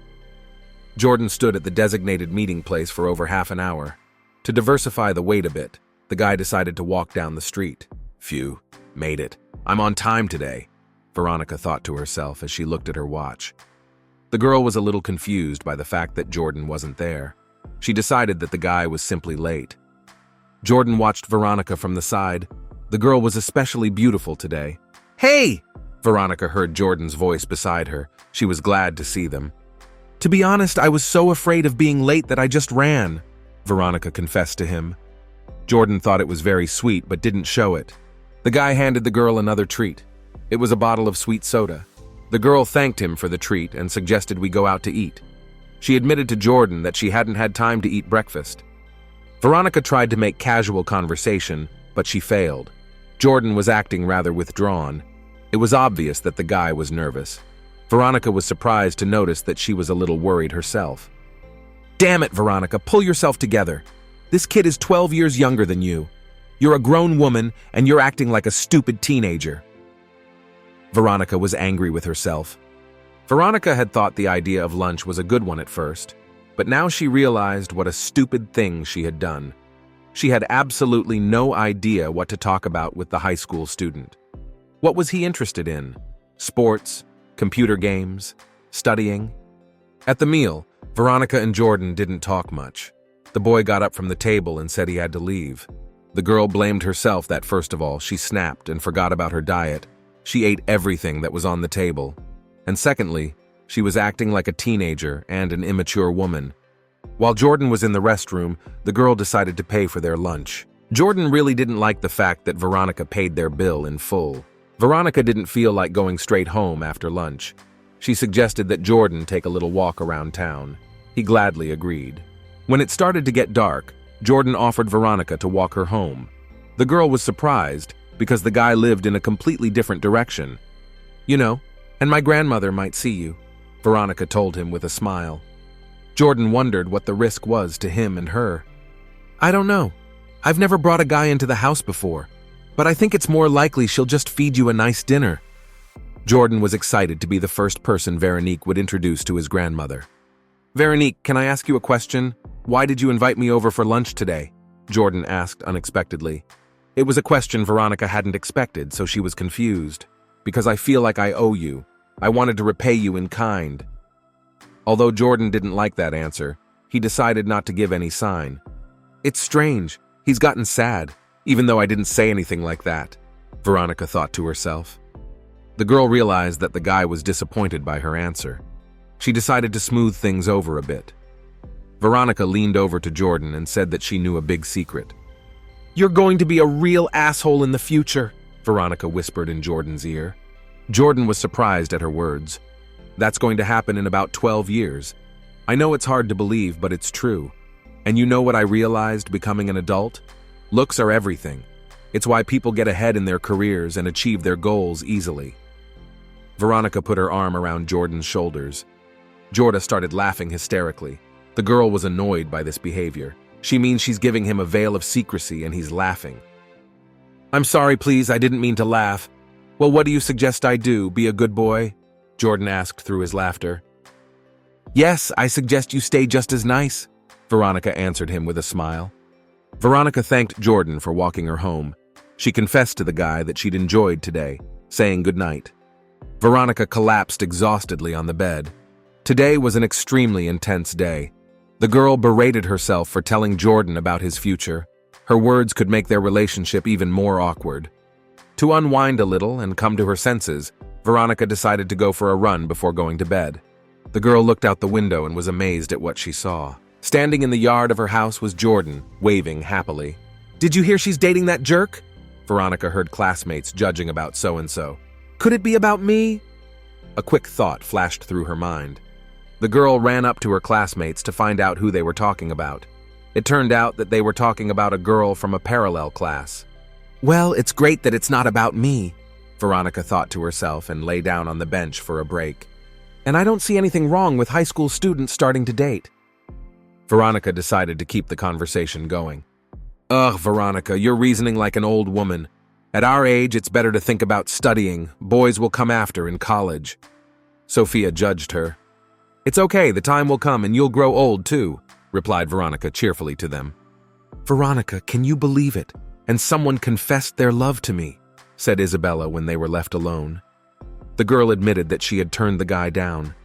Jordan stood at the designated meeting place for over half an hour. To diversify the wait a bit, the guy decided to walk down the street. Phew, made it. I'm on time today, Veronica thought to herself as she looked at her watch. The girl was a little confused by the fact that Jordan wasn't there. She decided that the guy was simply late. Jordan watched Veronica from the side. The girl was especially beautiful today. "Hey!" Veronica heard Jordan's voice beside her. She was glad to see them. "To be honest, I was so afraid of being late that I just ran," Veronica confessed to him. Jordan thought it was very sweet but didn't show it. The guy handed the girl another treat. It was a bottle of sweet soda. The girl thanked him for the treat and suggested we go out to eat. She admitted to Jordan that she hadn't had time to eat breakfast. Veronica tried to make casual conversation, but she failed. Jordan was acting rather withdrawn. It was obvious that the guy was nervous. Veronica was surprised to notice that she was a little worried herself. "Damn it, Veronica, pull yourself together. This kid is 12 years younger than you. You're a grown woman, and you're acting like a stupid teenager." Veronica was angry with herself. Veronica had thought the idea of lunch was a good one at first, but now she realized what a stupid thing she had done. She had absolutely no idea what to talk about with the high school student. What was he interested in? Sports, computer games, studying? At the meal, Veronica and Jordan didn't talk much. The boy got up from the table and said he had to leave. The girl blamed herself that first of all, she snapped and forgot about her diet. She ate everything that was on the table. And secondly, she was acting like a teenager and an immature woman. While Jordan was in the restroom, the girl decided to pay for their lunch. Jordan really didn't like the fact that Veronica paid their bill in full. Veronica didn't feel like going straight home after lunch. She suggested that Jordan take a little walk around town. He gladly agreed. When it started to get dark, Jordan offered Veronica to walk her home. The girl was surprised because the guy lived in a completely different direction. "You know, and my grandmother might see you," Veronica told him with a smile. Jordan wondered what the risk was to him and her. "I don't know. I've never brought a guy into the house before, but I think it's more likely she'll just feed you a nice dinner." Jordan was excited to be the first person Veronique would introduce to his grandmother. "Veronique, can I ask you a question? Why did you invite me over for lunch today?" Jordan asked unexpectedly. It was a question Veronica hadn't expected, so she was confused. "Because I feel like I owe you. I wanted to repay you in kind." Although Jordan didn't like that answer, he decided not to give any sign. "It's strange. He's gotten sad, even though I didn't say anything like that," Veronica thought to herself. The girl realized that the guy was disappointed by her answer. She decided to smooth things over a bit. Veronica leaned over to Jordan and said that she knew a big secret. "You're going to be a real asshole in the future," Veronica whispered in Jordan's ear. Jordan was surprised at her words. "That's going to happen in about 12 years. I know it's hard to believe, but it's true. And you know what I realized becoming an adult? Looks are everything. It's why people get ahead in their careers and achieve their goals easily." Veronica put her arm around Jordan's shoulders. Jordan started laughing hysterically. The girl was annoyed by this behavior. She means she's giving him a veil of secrecy and he's laughing. "I'm sorry, please, I didn't mean to laugh." "Well, what do you suggest I do, be a good boy?" Jordan asked through his laughter. "Yes, I suggest you stay just as nice," Veronica answered him with a smile. Veronica thanked Jordan for walking her home. She confessed to the guy that she'd enjoyed today, saying goodnight. Veronica collapsed exhaustedly on the bed. Today was an extremely intense day. The girl berated herself for telling Jordan about his future. Her words could make their relationship even more awkward. To unwind a little and come to her senses, Veronica decided to go for a run before going to bed. The girl looked out the window and was amazed at what she saw. Standing in the yard of her house was Jordan, waving happily. "Did you hear she's dating that jerk?" Veronica heard classmates judging about so-and-so. "Could it be about me?" A quick thought flashed through her mind. The girl ran up to her classmates to find out who they were talking about. It turned out that they were talking about a girl from a parallel class. "Well, it's great that it's not about me," Veronica thought to herself and lay down on the bench for a break. "And I don't see anything wrong with high school students starting to date." Veronica decided to keep the conversation going. "Ugh, Veronica, you're reasoning like an old woman. At our age, it's better to think about studying. Boys will come after in college." Sophia judged her. "It's okay, the time will come and you'll grow old too," replied Veronica cheerfully to them. "Veronica, can you believe it? And someone confessed their love to me," said Isabella when they were left alone. The girl admitted that she had turned the guy down.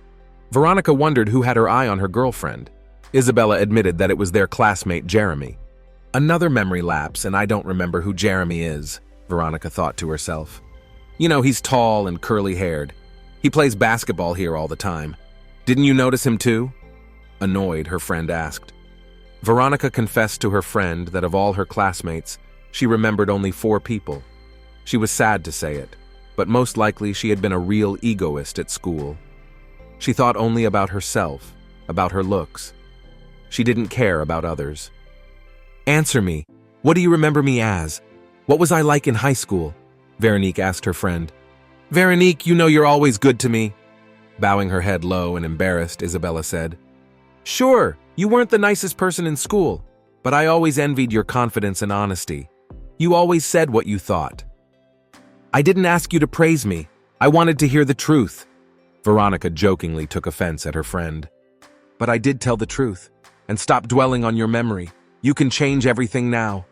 Veronica wondered who had her eye on her girlfriend. Isabella admitted that it was their classmate Jeremy. Another memory lapse, and I don't remember who Jeremy is, Veronica thought to herself. "You know, he's tall and curly-haired. He plays basketball here all the time. Didn't you notice him too?" Annoyed, her friend asked. Veronica confessed to her friend that of all her classmates, she remembered only 4 people. She was sad to say it, but most likely she had been a real egoist at school. She thought only about herself, about her looks. She didn't care about others. "Answer me. What do you remember me as? What was I like in high school?" Veronique asked her friend. "Veronique, you know you're always good to me." Bowing her head low and embarrassed, Isabella said, "Sure, you weren't the nicest person in school, but I always envied your confidence and honesty. You always said what you thought." "I didn't ask you to praise me. I wanted to hear the truth." Veronica jokingly took offense at her friend. "But I did tell the truth, and stop dwelling on your memory. You can change everything now.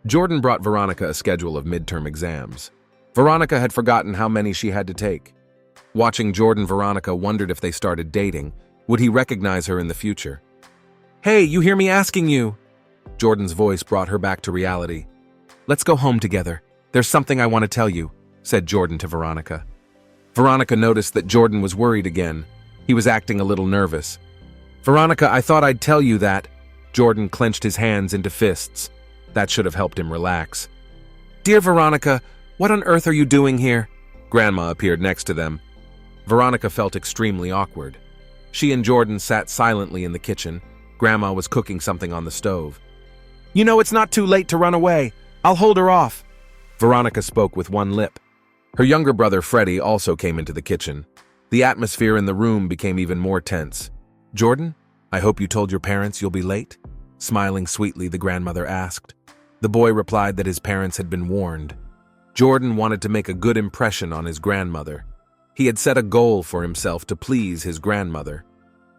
Jordan brought Veronica a schedule of midterm exams. Veronica had forgotten how many she had to take. Watching Jordan, Veronica wondered if they started dating, would he recognize her in the future? Hey, you hear me asking you? Jordan's voice brought her back to reality. Let's go home together. There's something I want to tell you, said Jordan to Veronica. Veronica noticed that Jordan was worried again. He was acting a little nervous. Veronica, I thought I'd tell you that. Jordan clenched his hands into fists. That should have helped him relax. Dear Veronica, what on earth are you doing here? Grandma appeared next to them. Veronica felt extremely awkward. She and Jordan sat silently in the kitchen. Grandma was cooking something on the stove. You know it's not too late to run away. I'll hold her off. Veronica spoke with one lip. Her younger brother, Freddie, also came into the kitchen. The atmosphere in the room became even more tense. Jordan, I hope you told your parents you'll be late? Smiling sweetly, the grandmother asked. The boy replied that his parents had been warned. Jordan wanted to make a good impression on his grandmother. He had set a goal for himself to please his grandmother.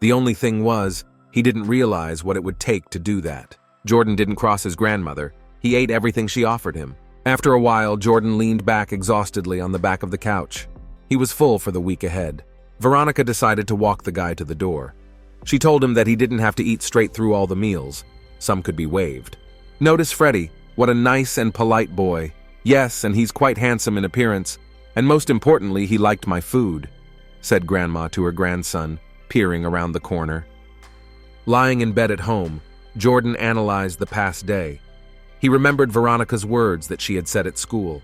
The only thing was, he didn't realize what it would take to do that. Jordan didn't cross his grandmother. He ate everything she offered him. After a while, Jordan leaned back exhaustedly on the back of the couch. He was full for the week ahead. Veronica decided to walk the guy to the door. She told him that he didn't have to eat straight through all the meals. Some could be waived. Notice Freddie, what a nice and polite boy. Yes, and he's quite handsome in appearance. And most importantly, he liked my food, said Grandma to her grandson, peering around the corner. Lying in bed at home, Jordan analyzed the past day. He remembered Veronica's words that she had said at school.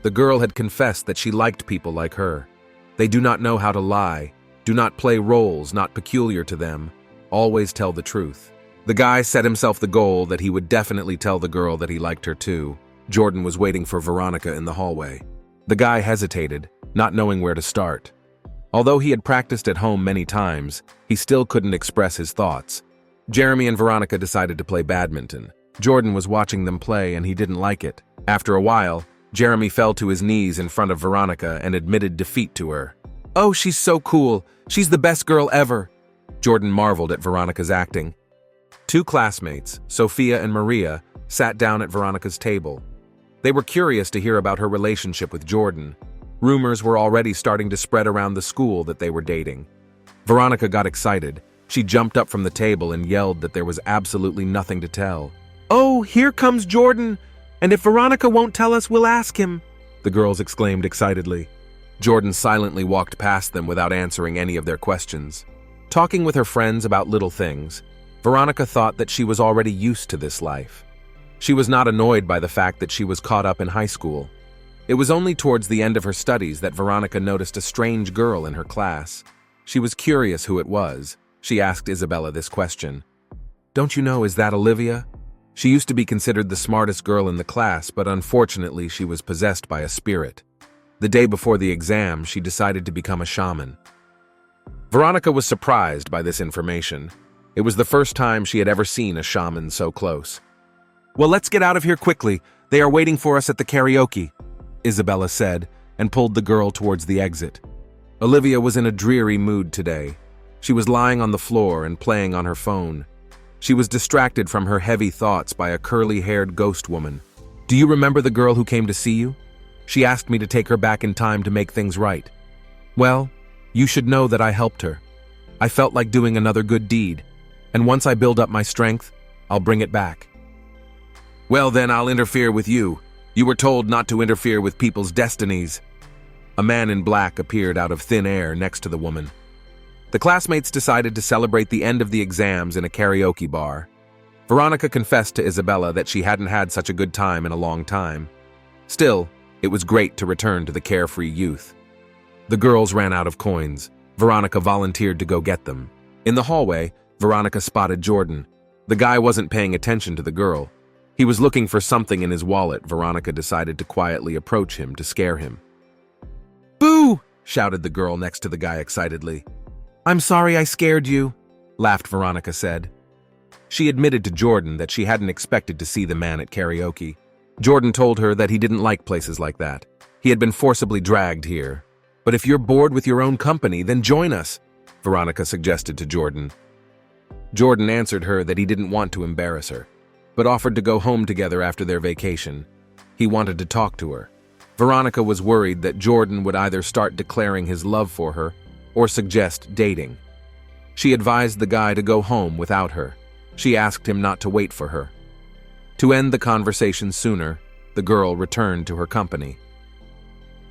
The girl had confessed that she liked people like her. They do not know how to lie, do not play roles not peculiar to them, always tell the truth. The guy set himself the goal that he would definitely tell the girl that he liked her too. Jordan was waiting for Veronica in the hallway. The guy hesitated, not knowing where to start. Although he had practiced at home many times, he still couldn't express his thoughts. Jeremy and Veronica decided to play badminton. Jordan was watching them play and he didn't like it. After a while, Jeremy fell to his knees in front of Veronica and admitted defeat to her. Oh, she's so cool. She's the best girl ever. Jordan marveled at Veronica's acting. Two classmates, Sophia and Maria, sat down at Veronica's table. They were curious to hear about her relationship with Jordan. Rumors were already starting to spread around the school that they were dating. Veronica got excited. She jumped up from the table and yelled that there was absolutely nothing to tell. Oh, here comes Jordan! And if Veronica won't tell us, we'll ask him, the girls exclaimed excitedly. Jordan silently walked past them without answering any of their questions. Talking with her friends about little things, Veronica thought that she was already used to this life. She was not annoyed by the fact that she was caught up in high school. It was only towards the end of her studies that Veronica noticed a strange girl in her class. She was curious who it was. She asked Isabella this question. Don't you know, is that Olivia? She used to be considered the smartest girl in the class, but unfortunately she was possessed by a spirit. The day before the exam, she decided to become a shaman. Veronica was surprised by this information. It was the first time she had ever seen a shaman so close. Well, let's get out of here quickly. They are waiting for us at the karaoke, Isabella said, and pulled the girl towards the exit. Olivia was in a dreary mood today. She was lying on the floor and playing on her phone. She was distracted from her heavy thoughts by a curly-haired ghost woman. Do you remember the girl who came to see you? She asked me to take her back in time to make things right. Well, you should know that I helped her. I felt like doing another good deed, and once I build up my strength, I'll bring it back. Well, then I'll interfere with you. You were told not to interfere with people's destinies. A man in black appeared out of thin air next to the woman. The classmates decided to celebrate the end of the exams in a karaoke bar. Veronica confessed to Isabella that she hadn't had such a good time in a long time. Still, it was great to return to the carefree youth. The girls ran out of coins. Veronica volunteered to go get them. In the hallway, Veronica spotted Jordan. The guy wasn't paying attention to the girl. He was looking for something in his wallet. Veronica decided to quietly approach him to scare him. Boo! Shouted the girl next to the guy excitedly. I'm sorry I scared you, laughed Veronica said. She admitted to Jordan that she hadn't expected to see the man at karaoke. Jordan told her that he didn't like places like that. He had been forcibly dragged here. But if you're bored with your own company, then join us, Veronica suggested to Jordan. Jordan answered her that he didn't want to embarrass her. but offered to go home together after their vacation. He wanted to talk to her. Veronica was worried that Jordan would either start declaring his love for her or suggest dating. She advised the guy to go home without her. She asked him not to wait for her. To end the conversation sooner, the girl returned to her company.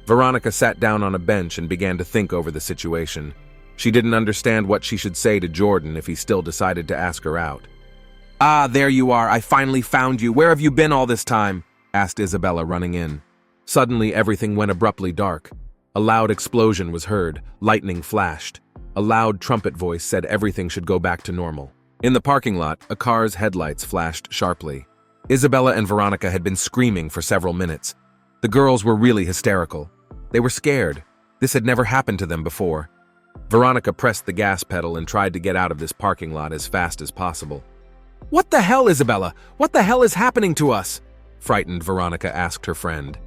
Veronica sat down on a bench and began to think over the situation. She didn't understand what she should say to Jordan if he still decided to ask her out. "Ah, there you are. I finally found you. Where have you been all this time?" asked Isabella, running in. Suddenly, everything went abruptly dark. A loud explosion was heard. Lightning flashed. A loud trumpet voice said everything should go back to normal. In the parking lot, a car's headlights flashed sharply. Isabella and Veronica had been screaming for several minutes. The girls were really hysterical. They were scared. This had never happened to them before. Veronica pressed the gas pedal and tried to get out of this parking lot as fast as possible. "What the hell, Isabella? What the hell is happening to us?" frightened Veronica asked her friend.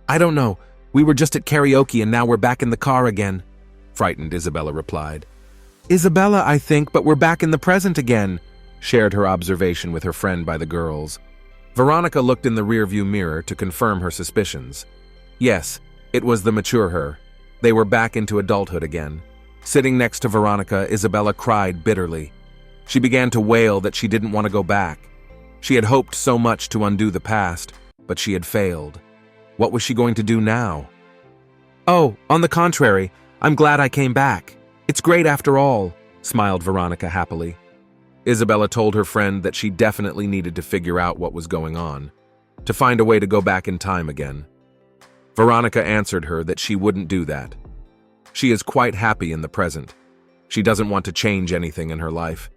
"I don't know. We were just at karaoke and now we're back in the car again," frightened Isabella replied. "Isabella, I think, but we're back in the present again," shared her observation with her friend by the girls. Veronica looked in the rearview mirror to confirm her suspicions. Yes, it was the mature her. They were back into adulthood again. Sitting next to Veronica, Isabella cried bitterly. She began to wail that she didn't want to go back. She had hoped so much to undo the past, but she had failed. What was she going to do now? "Oh, on the contrary, I'm glad I came back. It's great after all," smiled Veronica happily. Isabella told her friend that she definitely needed to figure out what was going on, to find a way to go back in time again. Veronica answered her that she wouldn't do that. She is quite happy in the present. She doesn't want to change anything in her life.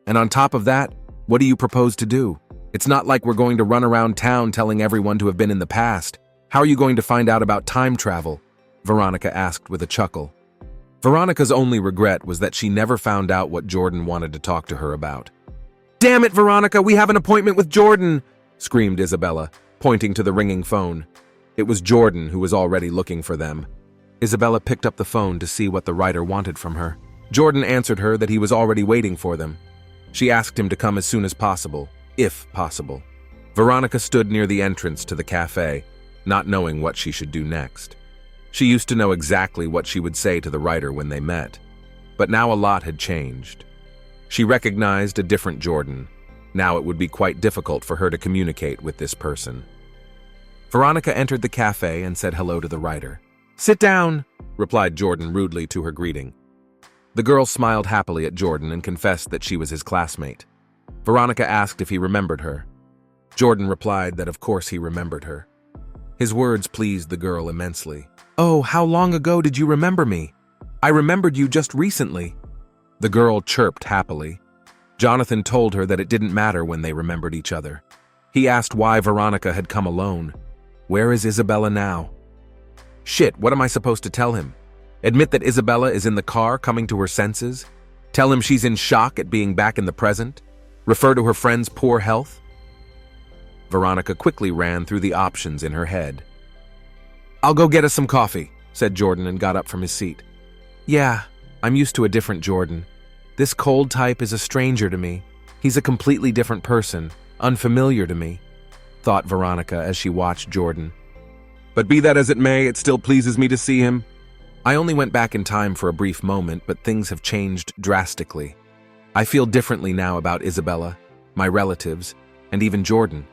And on top of that, what do you propose to do? It's not like we're going to run around town telling everyone to have been in the past. How are you going to find out about time travel? Veronica asked with a chuckle. Veronica's only regret was that she never found out what Jordan wanted to talk to her about. "Damn it, Veronica, we have an appointment with Jordan!" screamed Isabella, pointing to the ringing phone. It was Jordan who was already looking for them. Isabella picked up the phone to see what the writer wanted from her. Jordan answered her that he was already waiting for them. She asked him to come as soon as possible, if possible. Veronica stood near the entrance to the cafe, not knowing what she should do next. She used to know exactly what she would say to the writer when they met, but now a lot had changed. She recognized a different Jordan. Now it would be quite difficult for her to communicate with this person. Veronica entered the cafe and said hello to the writer. "Sit down," replied Jordan rudely to her greeting. The girl smiled happily at Jordan and confessed that she was his classmate. Veronica asked if he remembered her. Jordan replied that of course he remembered her. His words pleased the girl immensely. "Oh, how long ago did you remember me? I remembered you just recently." The girl chirped happily. Jonathan told her that it didn't matter when they remembered each other. He asked why Veronica had come alone. Where is Isabella now? Shit, what am I supposed to tell him? Admit that Isabella is in the car coming to her senses? Tell him she's in shock at being back in the present? Refer to her friend's poor health? Veronica quickly ran through the options in her head. "I'll go get us some coffee," said Jordan and got up from his seat. "Yeah, I'm used to a different Jordan. This cold type is a stranger to me. He's a completely different person, unfamiliar to me," thought Veronica as she watched Jordan. "But be that as it may, it still pleases me to see him. I only went back in time for a brief moment, but things have changed drastically. I feel differently now about Isabella, my relatives, and even Jordan."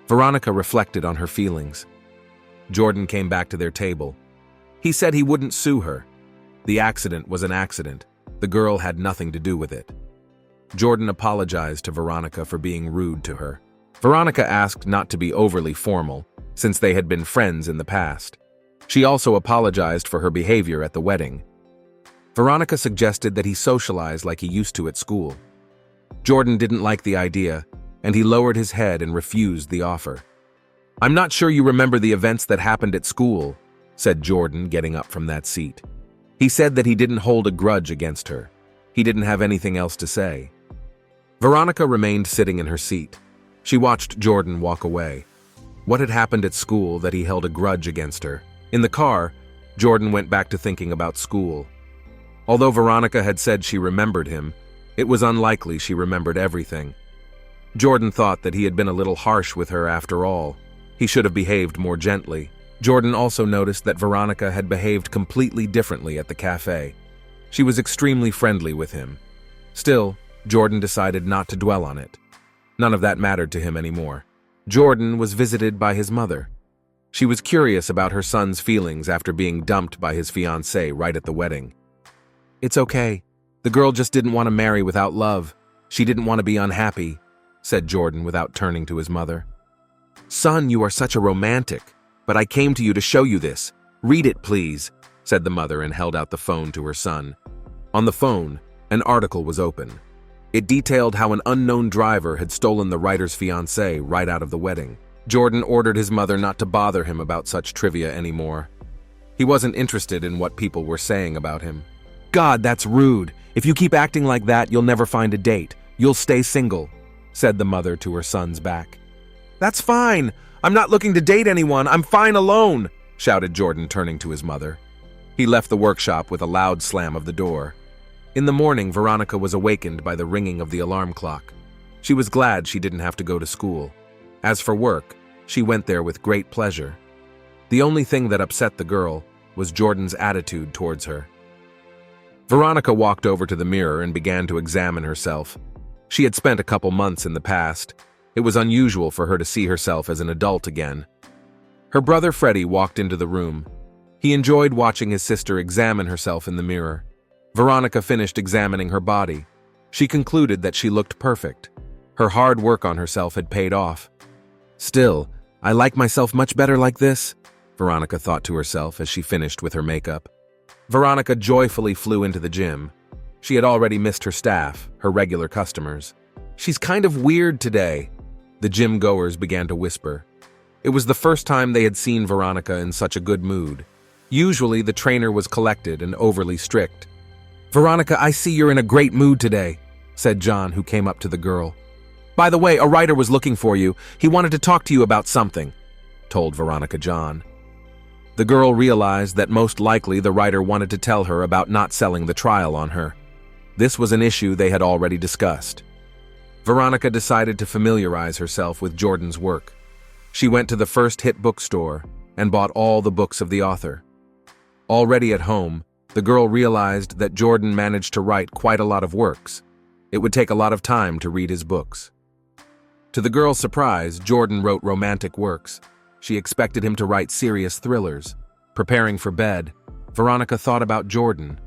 Veronica reflected on her feelings. Jordan came back to their table. He said he wouldn't sue her. The accident was an accident. The girl had nothing to do with it. Jordan apologized to Veronica for being rude to her. Veronica asked not to be overly formal, since they had been friends in the past. She also apologized for her behavior at the wedding. Veronica suggested that he socialize like he used to at school. Jordan didn't like the idea, and he lowered his head and refused the offer. "I'm not sure you remember the events that happened at school," said Jordan, getting up from that seat. He said that he didn't hold a grudge against her. He didn't have anything else to say. Veronica remained sitting in her seat. She watched Jordan walk away. What had happened at school that he held a grudge against her? In the car, Jordan went back to thinking about school. Although Veronica had said she remembered him, it was unlikely she remembered everything. Jordan thought that he had been a little harsh with her after all. He should have behaved more gently. Jordan also noticed that Veronica had behaved completely differently at the cafe. She was extremely friendly with him. Still, Jordan decided not to dwell on it. None of that mattered to him anymore. Jordan was visited by his mother. She was curious about her son's feelings after being dumped by his fiancée right at the wedding. "It's okay. The girl just didn't want to marry without love. She didn't want to be unhappy," said Jordan without turning to his mother. "Son, you are such a romantic, but I came to you to show you this. Read it, please," said the mother and held out the phone to her son. On the phone, an article was open. It detailed how an unknown driver had stolen the writer's fiancée right out of the wedding. Jordan ordered his mother not to bother him about such trivia anymore. He wasn't interested in what people were saying about him. "God, that's rude. If you keep acting like that, you'll never find a date. You'll stay single," said the mother to her son's back. "That's fine. I'm not looking to date anyone. I'm fine alone," shouted Jordan, turning to his mother. He left the workshop with a loud slam of the door. In the morning, Veronica was awakened by the ringing of the alarm clock. She was glad she didn't have to go to school. As for work, she went there with great pleasure. The only thing that upset the girl was Jordan's attitude towards her. Veronica walked over to the mirror and began to examine herself. She had spent a couple months in the past. It was unusual for her to see herself as an adult again. Her brother Freddie walked into the room. He enjoyed watching his sister examine herself in the mirror. Veronica finished examining her body. She concluded that she looked perfect. Her hard work on herself had paid off. "Still, I like myself much better like this," Veronica thought to herself as she finished with her makeup. Veronica joyfully flew into the gym. She had already missed her staff, her regular customers. "She's kind of weird today," the gym goers began to whisper. It was the first time they had seen Veronica in such a good mood. Usually, the trainer was collected and overly strict. "Veronica, I see you're in a great mood today," said John, who came up to the girl. "By the way, a writer was looking for you. He wanted to talk to you about something," told Veronica John. The girl realized that most likely the writer wanted to tell her about not selling the trial on her. This was an issue they had already discussed. Veronica decided to familiarize herself with Jordan's work. She went to the first hit bookstore and bought all the books of the author. Already at home, the girl realized that Jordan managed to write quite a lot of works. It would take a lot of time to read his books. To the girl's surprise, Jordan wrote romantic works. She expected him to write serious thrillers. Preparing for bed, Veronica thought about Jordan.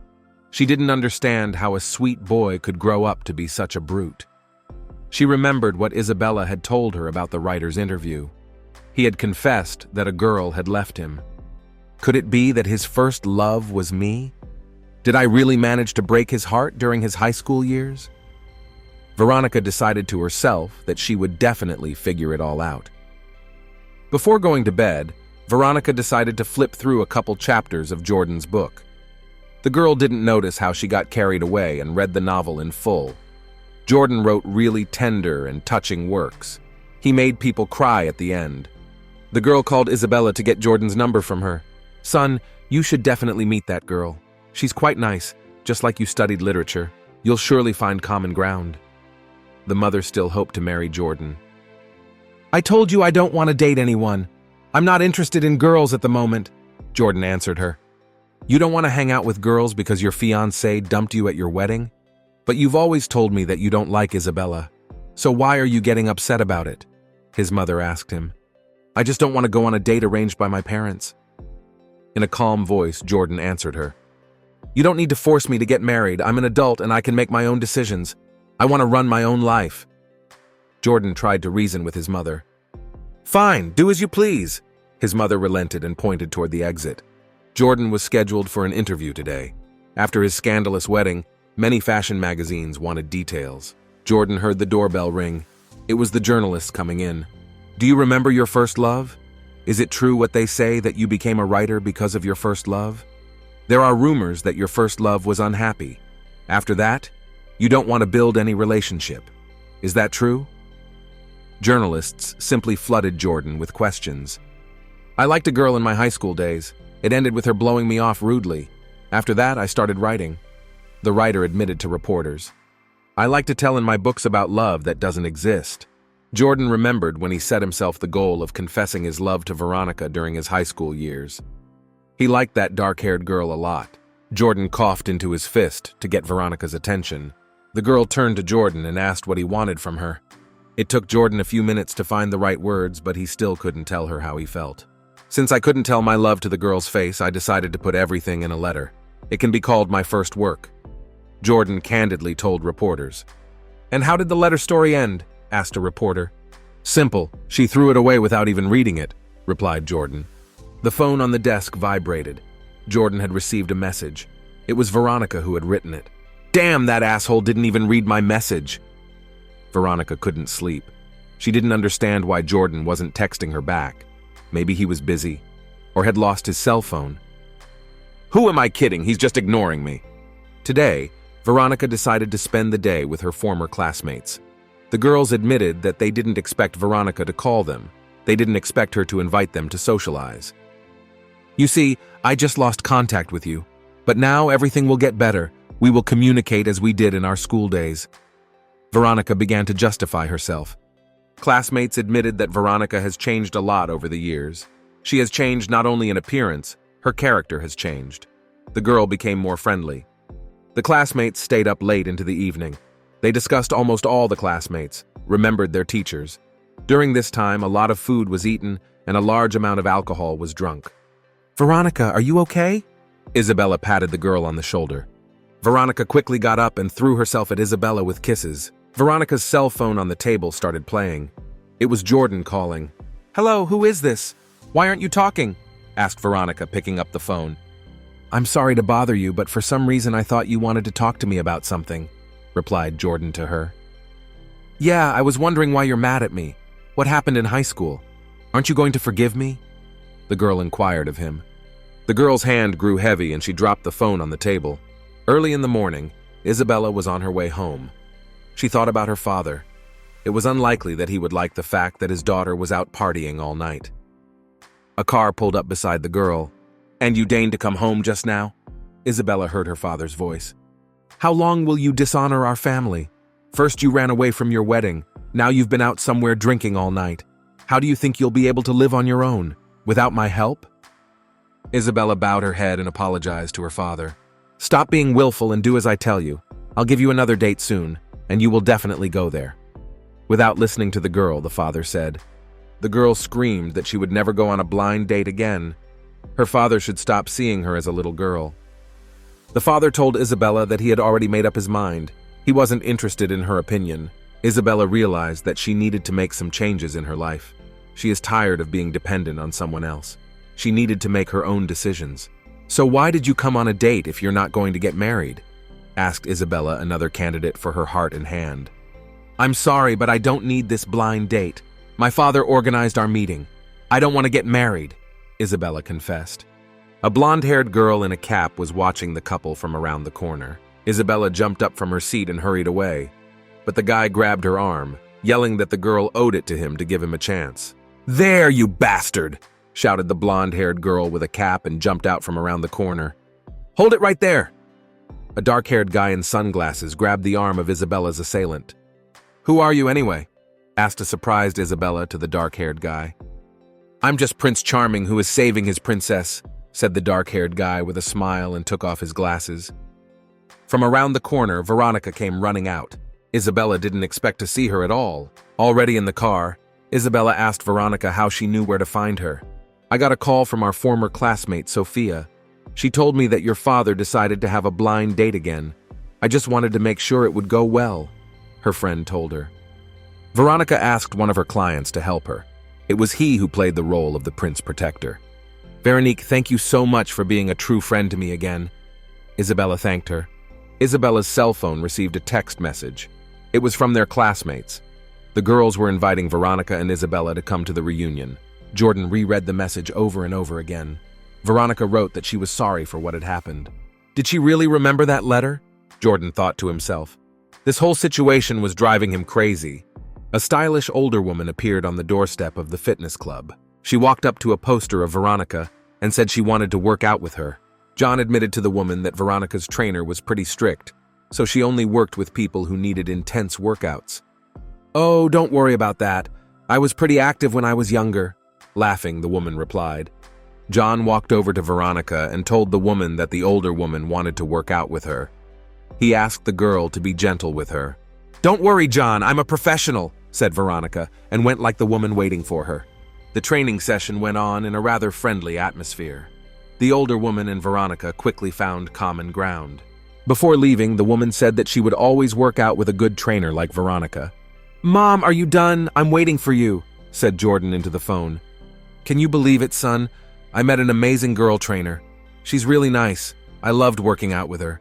She didn't understand how a sweet boy could grow up to be such a brute. She remembered what Isabella had told her about the writer's interview. He had confessed that a girl had left him. Could it be that his first love was me? Did I really manage to break his heart during his high school years? Veronica decided to herself that she would definitely figure it all out. Before going to bed, Veronica decided to flip through a couple chapters of Jordan's book. The girl didn't notice how she got carried away and read the novel in full. Jordan wrote really tender and touching works. He made people cry at the end. The girl called Isabella to get Jordan's number from her. "Son, you should definitely meet that girl. She's quite nice, just like you studied literature. You'll surely find common ground." The mother still hoped to marry Jordan. "I told you I don't want to date anyone. I'm not interested in girls at the moment," Jordan answered her. "You don't want to hang out with girls because your fiancé dumped you at your wedding? But you've always told me that you don't like Isabella. So why are you getting upset about it?" his mother asked him. "I just don't want to go on a date arranged by my parents." In a calm voice, Jordan answered her. "You don't need to force me to get married. I'm an adult and I can make my own decisions. I want to run my own life." Jordan tried to reason with his mother. "Fine, do as you please." His mother relented and pointed toward the exit. Jordan was scheduled for an interview today. After his scandalous wedding, many fashion magazines wanted details. Jordan heard the doorbell ring. It was the journalist coming in. "Do you remember your first love? Is it true what they say that you became a writer because of your first love? There are rumors that your first love was unhappy. After that, you don't want to build any relationship. Is that true?" Journalists simply flooded Jordan with questions. "I liked a girl in my high school days. It ended with her blowing me off rudely. After that, I started writing." The writer admitted to reporters. "I like to tell in my books about love that doesn't exist. Jordan remembered when he set himself the goal of confessing his love to Veronica during his high school years. He liked that dark-haired girl a lot. Jordan coughed into his fist to get Veronica's attention. The girl turned to Jordan and asked what he wanted from her. It took Jordan a few minutes to find the right words, but he still couldn't tell her how he felt. Since I couldn't tell my love to the girl's face, I decided to put everything in a letter. It can be called my first work, Jordan candidly told reporters. And how did the letter story end? Asked a reporter. Simple. She threw it away without even reading it, replied Jordan. The phone on the desk vibrated. Jordan had received a message. It was Veronica who had written it. Damn, that asshole didn't even read my message. Veronica couldn't sleep. She didn't understand why Jordan wasn't texting her back. Maybe he was busy, or had lost his cell phone. Who am I kidding? He's just ignoring me. Today, Veronica decided to spend the day with her former classmates. The girls admitted that they didn't expect Veronica to call them. They didn't expect her to invite them to socialize. You see, I just lost contact with you. But now everything will get better. We will communicate as we did in our school days. Veronica began to justify herself. Classmates admitted that Veronica has changed a lot over the years. She has changed not only in appearance, her character has changed. The girl became more friendly. The classmates stayed up late into the evening. They discussed almost all the classmates, remembered their teachers. During this time, a lot of food was eaten and a large amount of alcohol was drunk. Veronica, are you okay? Isabella patted the girl on the shoulder. Veronica quickly got up and threw herself at Isabella with kisses. Veronica's cell phone on the table started playing. It was Jordan calling. Hello, who is this? Why aren't you talking? Asked Veronica, picking up the phone. I'm sorry to bother you, but for some reason I thought you wanted to talk to me about something, replied Jordan to her. Yeah, I was wondering why you're mad at me. What happened in high school? Aren't you going to forgive me? The girl inquired of him. The girl's hand grew heavy and she dropped the phone on the table. Early in the morning, Isabella was on her way home. She thought about her father. It was unlikely that he would like the fact that his daughter was out partying all night. A car pulled up beside the girl. And you deigned to come home just now? Isabella heard her father's voice. How long will you dishonor our family? First you ran away from your wedding. Now you've been out somewhere drinking all night. How do you think you'll be able to live on your own, without my help? Isabella bowed her head and apologized to her father. Stop being willful and do as I tell you. I'll give you another date soon, and you will definitely go there. Without listening to the girl, the father said. The girl screamed that she would never go on a blind date again. Her father should stop seeing her as a little girl. The father told Isabella that he had already made up his mind. He wasn't interested in her opinion. Isabella realized that she needed to make some changes in her life. She is tired of being dependent on someone else. She needed to make her own decisions. So why did you come on a date if you're not going to get married? Asked Isabella, another candidate for her heart and hand. I'm sorry, but I don't need this blind date. My father organized our meeting. I don't want to get married, Isabella confessed. A blonde-haired girl in a cap was watching the couple from around the corner. Isabella jumped up from her seat and hurried away. But the guy grabbed her arm, yelling that the girl owed it to him to give him a chance. There, you bastard! Shouted the blonde-haired girl with a cap and jumped out from around the corner. Hold it right there! A dark-haired guy in sunglasses grabbed the arm of Isabella's assailant. Who are you anyway? Asked a surprised Isabella to the dark-haired guy. I'm just Prince Charming who is saving his princess, said the dark-haired guy with a smile and took off his glasses. From around the corner, Veronica came running out. Isabella didn't expect to see her at all. Already in the car, Isabella asked Veronica how she knew where to find her. I got a call from our former classmate, Sophia. She told me that your father decided to have a blind date again. I just wanted to make sure it would go well, her friend told her. Veronica asked one of her clients to help her. It was he who played the role of the Prince Protector. Veronique, thank you so much for being a true friend to me again. Isabella thanked her. Isabella's cell phone received a text message. It was from their classmates. The girls were inviting Veronica and Isabella to come to the reunion. Jordan reread the message over and over again. Veronica wrote that she was sorry for what had happened. Did she really remember that letter? Jordan thought to himself. This whole situation was driving him crazy. A stylish older woman appeared on the doorstep of the fitness club. She walked up to a poster of Veronica and said she wanted to work out with her. John admitted to the woman that Veronica's trainer was pretty strict, so she only worked with people who needed intense workouts. "Oh, don't worry about that. I was pretty active when I was younger." Laughing, the woman replied. John walked over to Veronica and told the woman that the older woman wanted to work out with her. He asked the girl to be gentle with her. "Don't worry, John, I'm a professional," said Veronica, and went like the woman waiting for her. The training session went on in a rather friendly atmosphere. The older woman and Veronica quickly found common ground. Before leaving, the woman said that she would always work out with a good trainer like Veronica. "Mom, are you done? I'm waiting for you," said Jordan into the phone. "Can you believe it, son? I met an amazing girl trainer. She's really nice. I loved working out with her.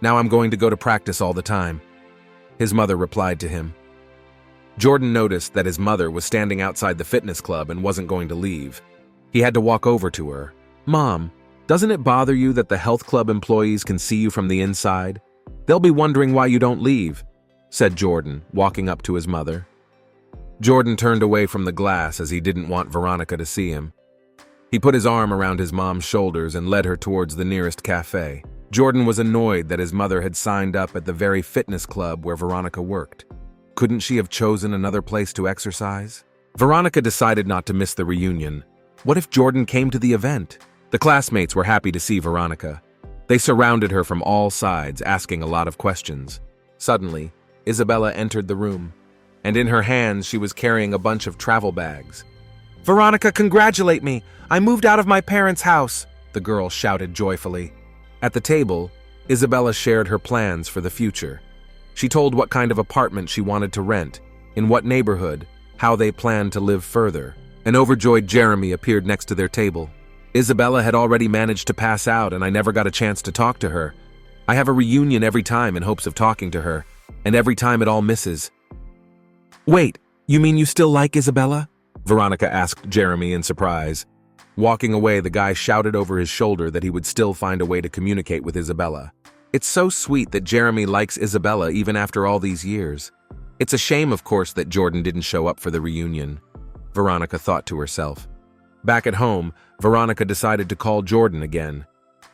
Now I'm going to go to practice all the time." His mother replied to him. Jordan noticed that his mother was standing outside the fitness club and wasn't going to leave. He had to walk over to her. "Mom, doesn't it bother you that the health club employees can see you from the inside? They'll be wondering why you don't leave," said Jordan, walking up to his mother. Jordan turned away from the glass as he didn't want Veronica to see him. He put his arm around his mom's shoulders and led her towards the nearest cafe. Jordan was annoyed that his mother had signed up at the very fitness club where Veronica worked. Couldn't she have chosen another place to exercise? Veronica decided not to miss the reunion. What if Jordan came to the event? The classmates were happy to see Veronica. They surrounded her from all sides, asking a lot of questions. Suddenly, Isabella entered the room, and in her hands she was carrying a bunch of travel bags. "Veronica, congratulate me! I moved out of my parents' house!" the girl shouted joyfully. At the table, Isabella shared her plans for the future. She told what kind of apartment she wanted to rent, in what neighborhood, how they planned to live further. An overjoyed Jeremy appeared next to their table. "Isabella had already managed to pass out and I never got a chance to talk to her. I have a reunion every time in hopes of talking to her, and every time it all misses." "Wait, you mean you still like Isabella?" Veronica asked Jeremy in surprise. Walking away, the guy shouted over his shoulder that he would still find a way to communicate with Isabella. It's so sweet that Jeremy likes Isabella even after all these years. It's a shame, of course, that Jordan didn't show up for the reunion, Veronica thought to herself. Back at home, Veronica decided to call Jordan again.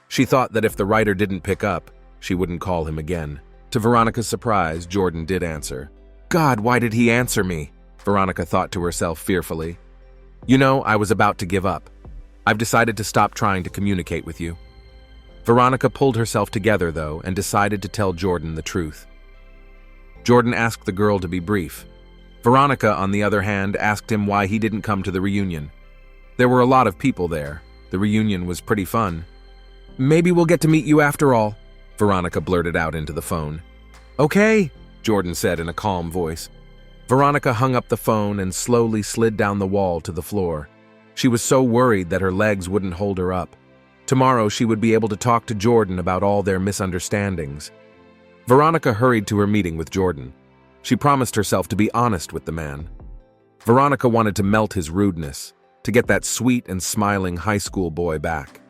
She thought that if the writer didn't pick up, she wouldn't call him again. To Veronica's surprise, Jordan did answer. "God, why did he answer me?" Veronica thought to herself fearfully. "You know, I was about to give up. I've decided to stop trying to communicate with you." Veronica pulled herself together, though, and decided to tell Jordan the truth. Jordan asked the girl to be brief. Veronica, on the other hand, asked him why he didn't come to the reunion. There were a lot of people there. The reunion was pretty fun. "Maybe we'll get to meet you after all," Veronica blurted out into the phone. "Okay," Jordan said in a calm voice. Veronica hung up the phone and slowly slid down the wall to the floor. She was so worried that her legs wouldn't hold her up. Tomorrow she would be able to talk to Jordan about all their misunderstandings. Veronica hurried to her meeting with Jordan. She promised herself to be honest with the man. Veronica wanted to melt his rudeness, to get that sweet and smiling high school boy back.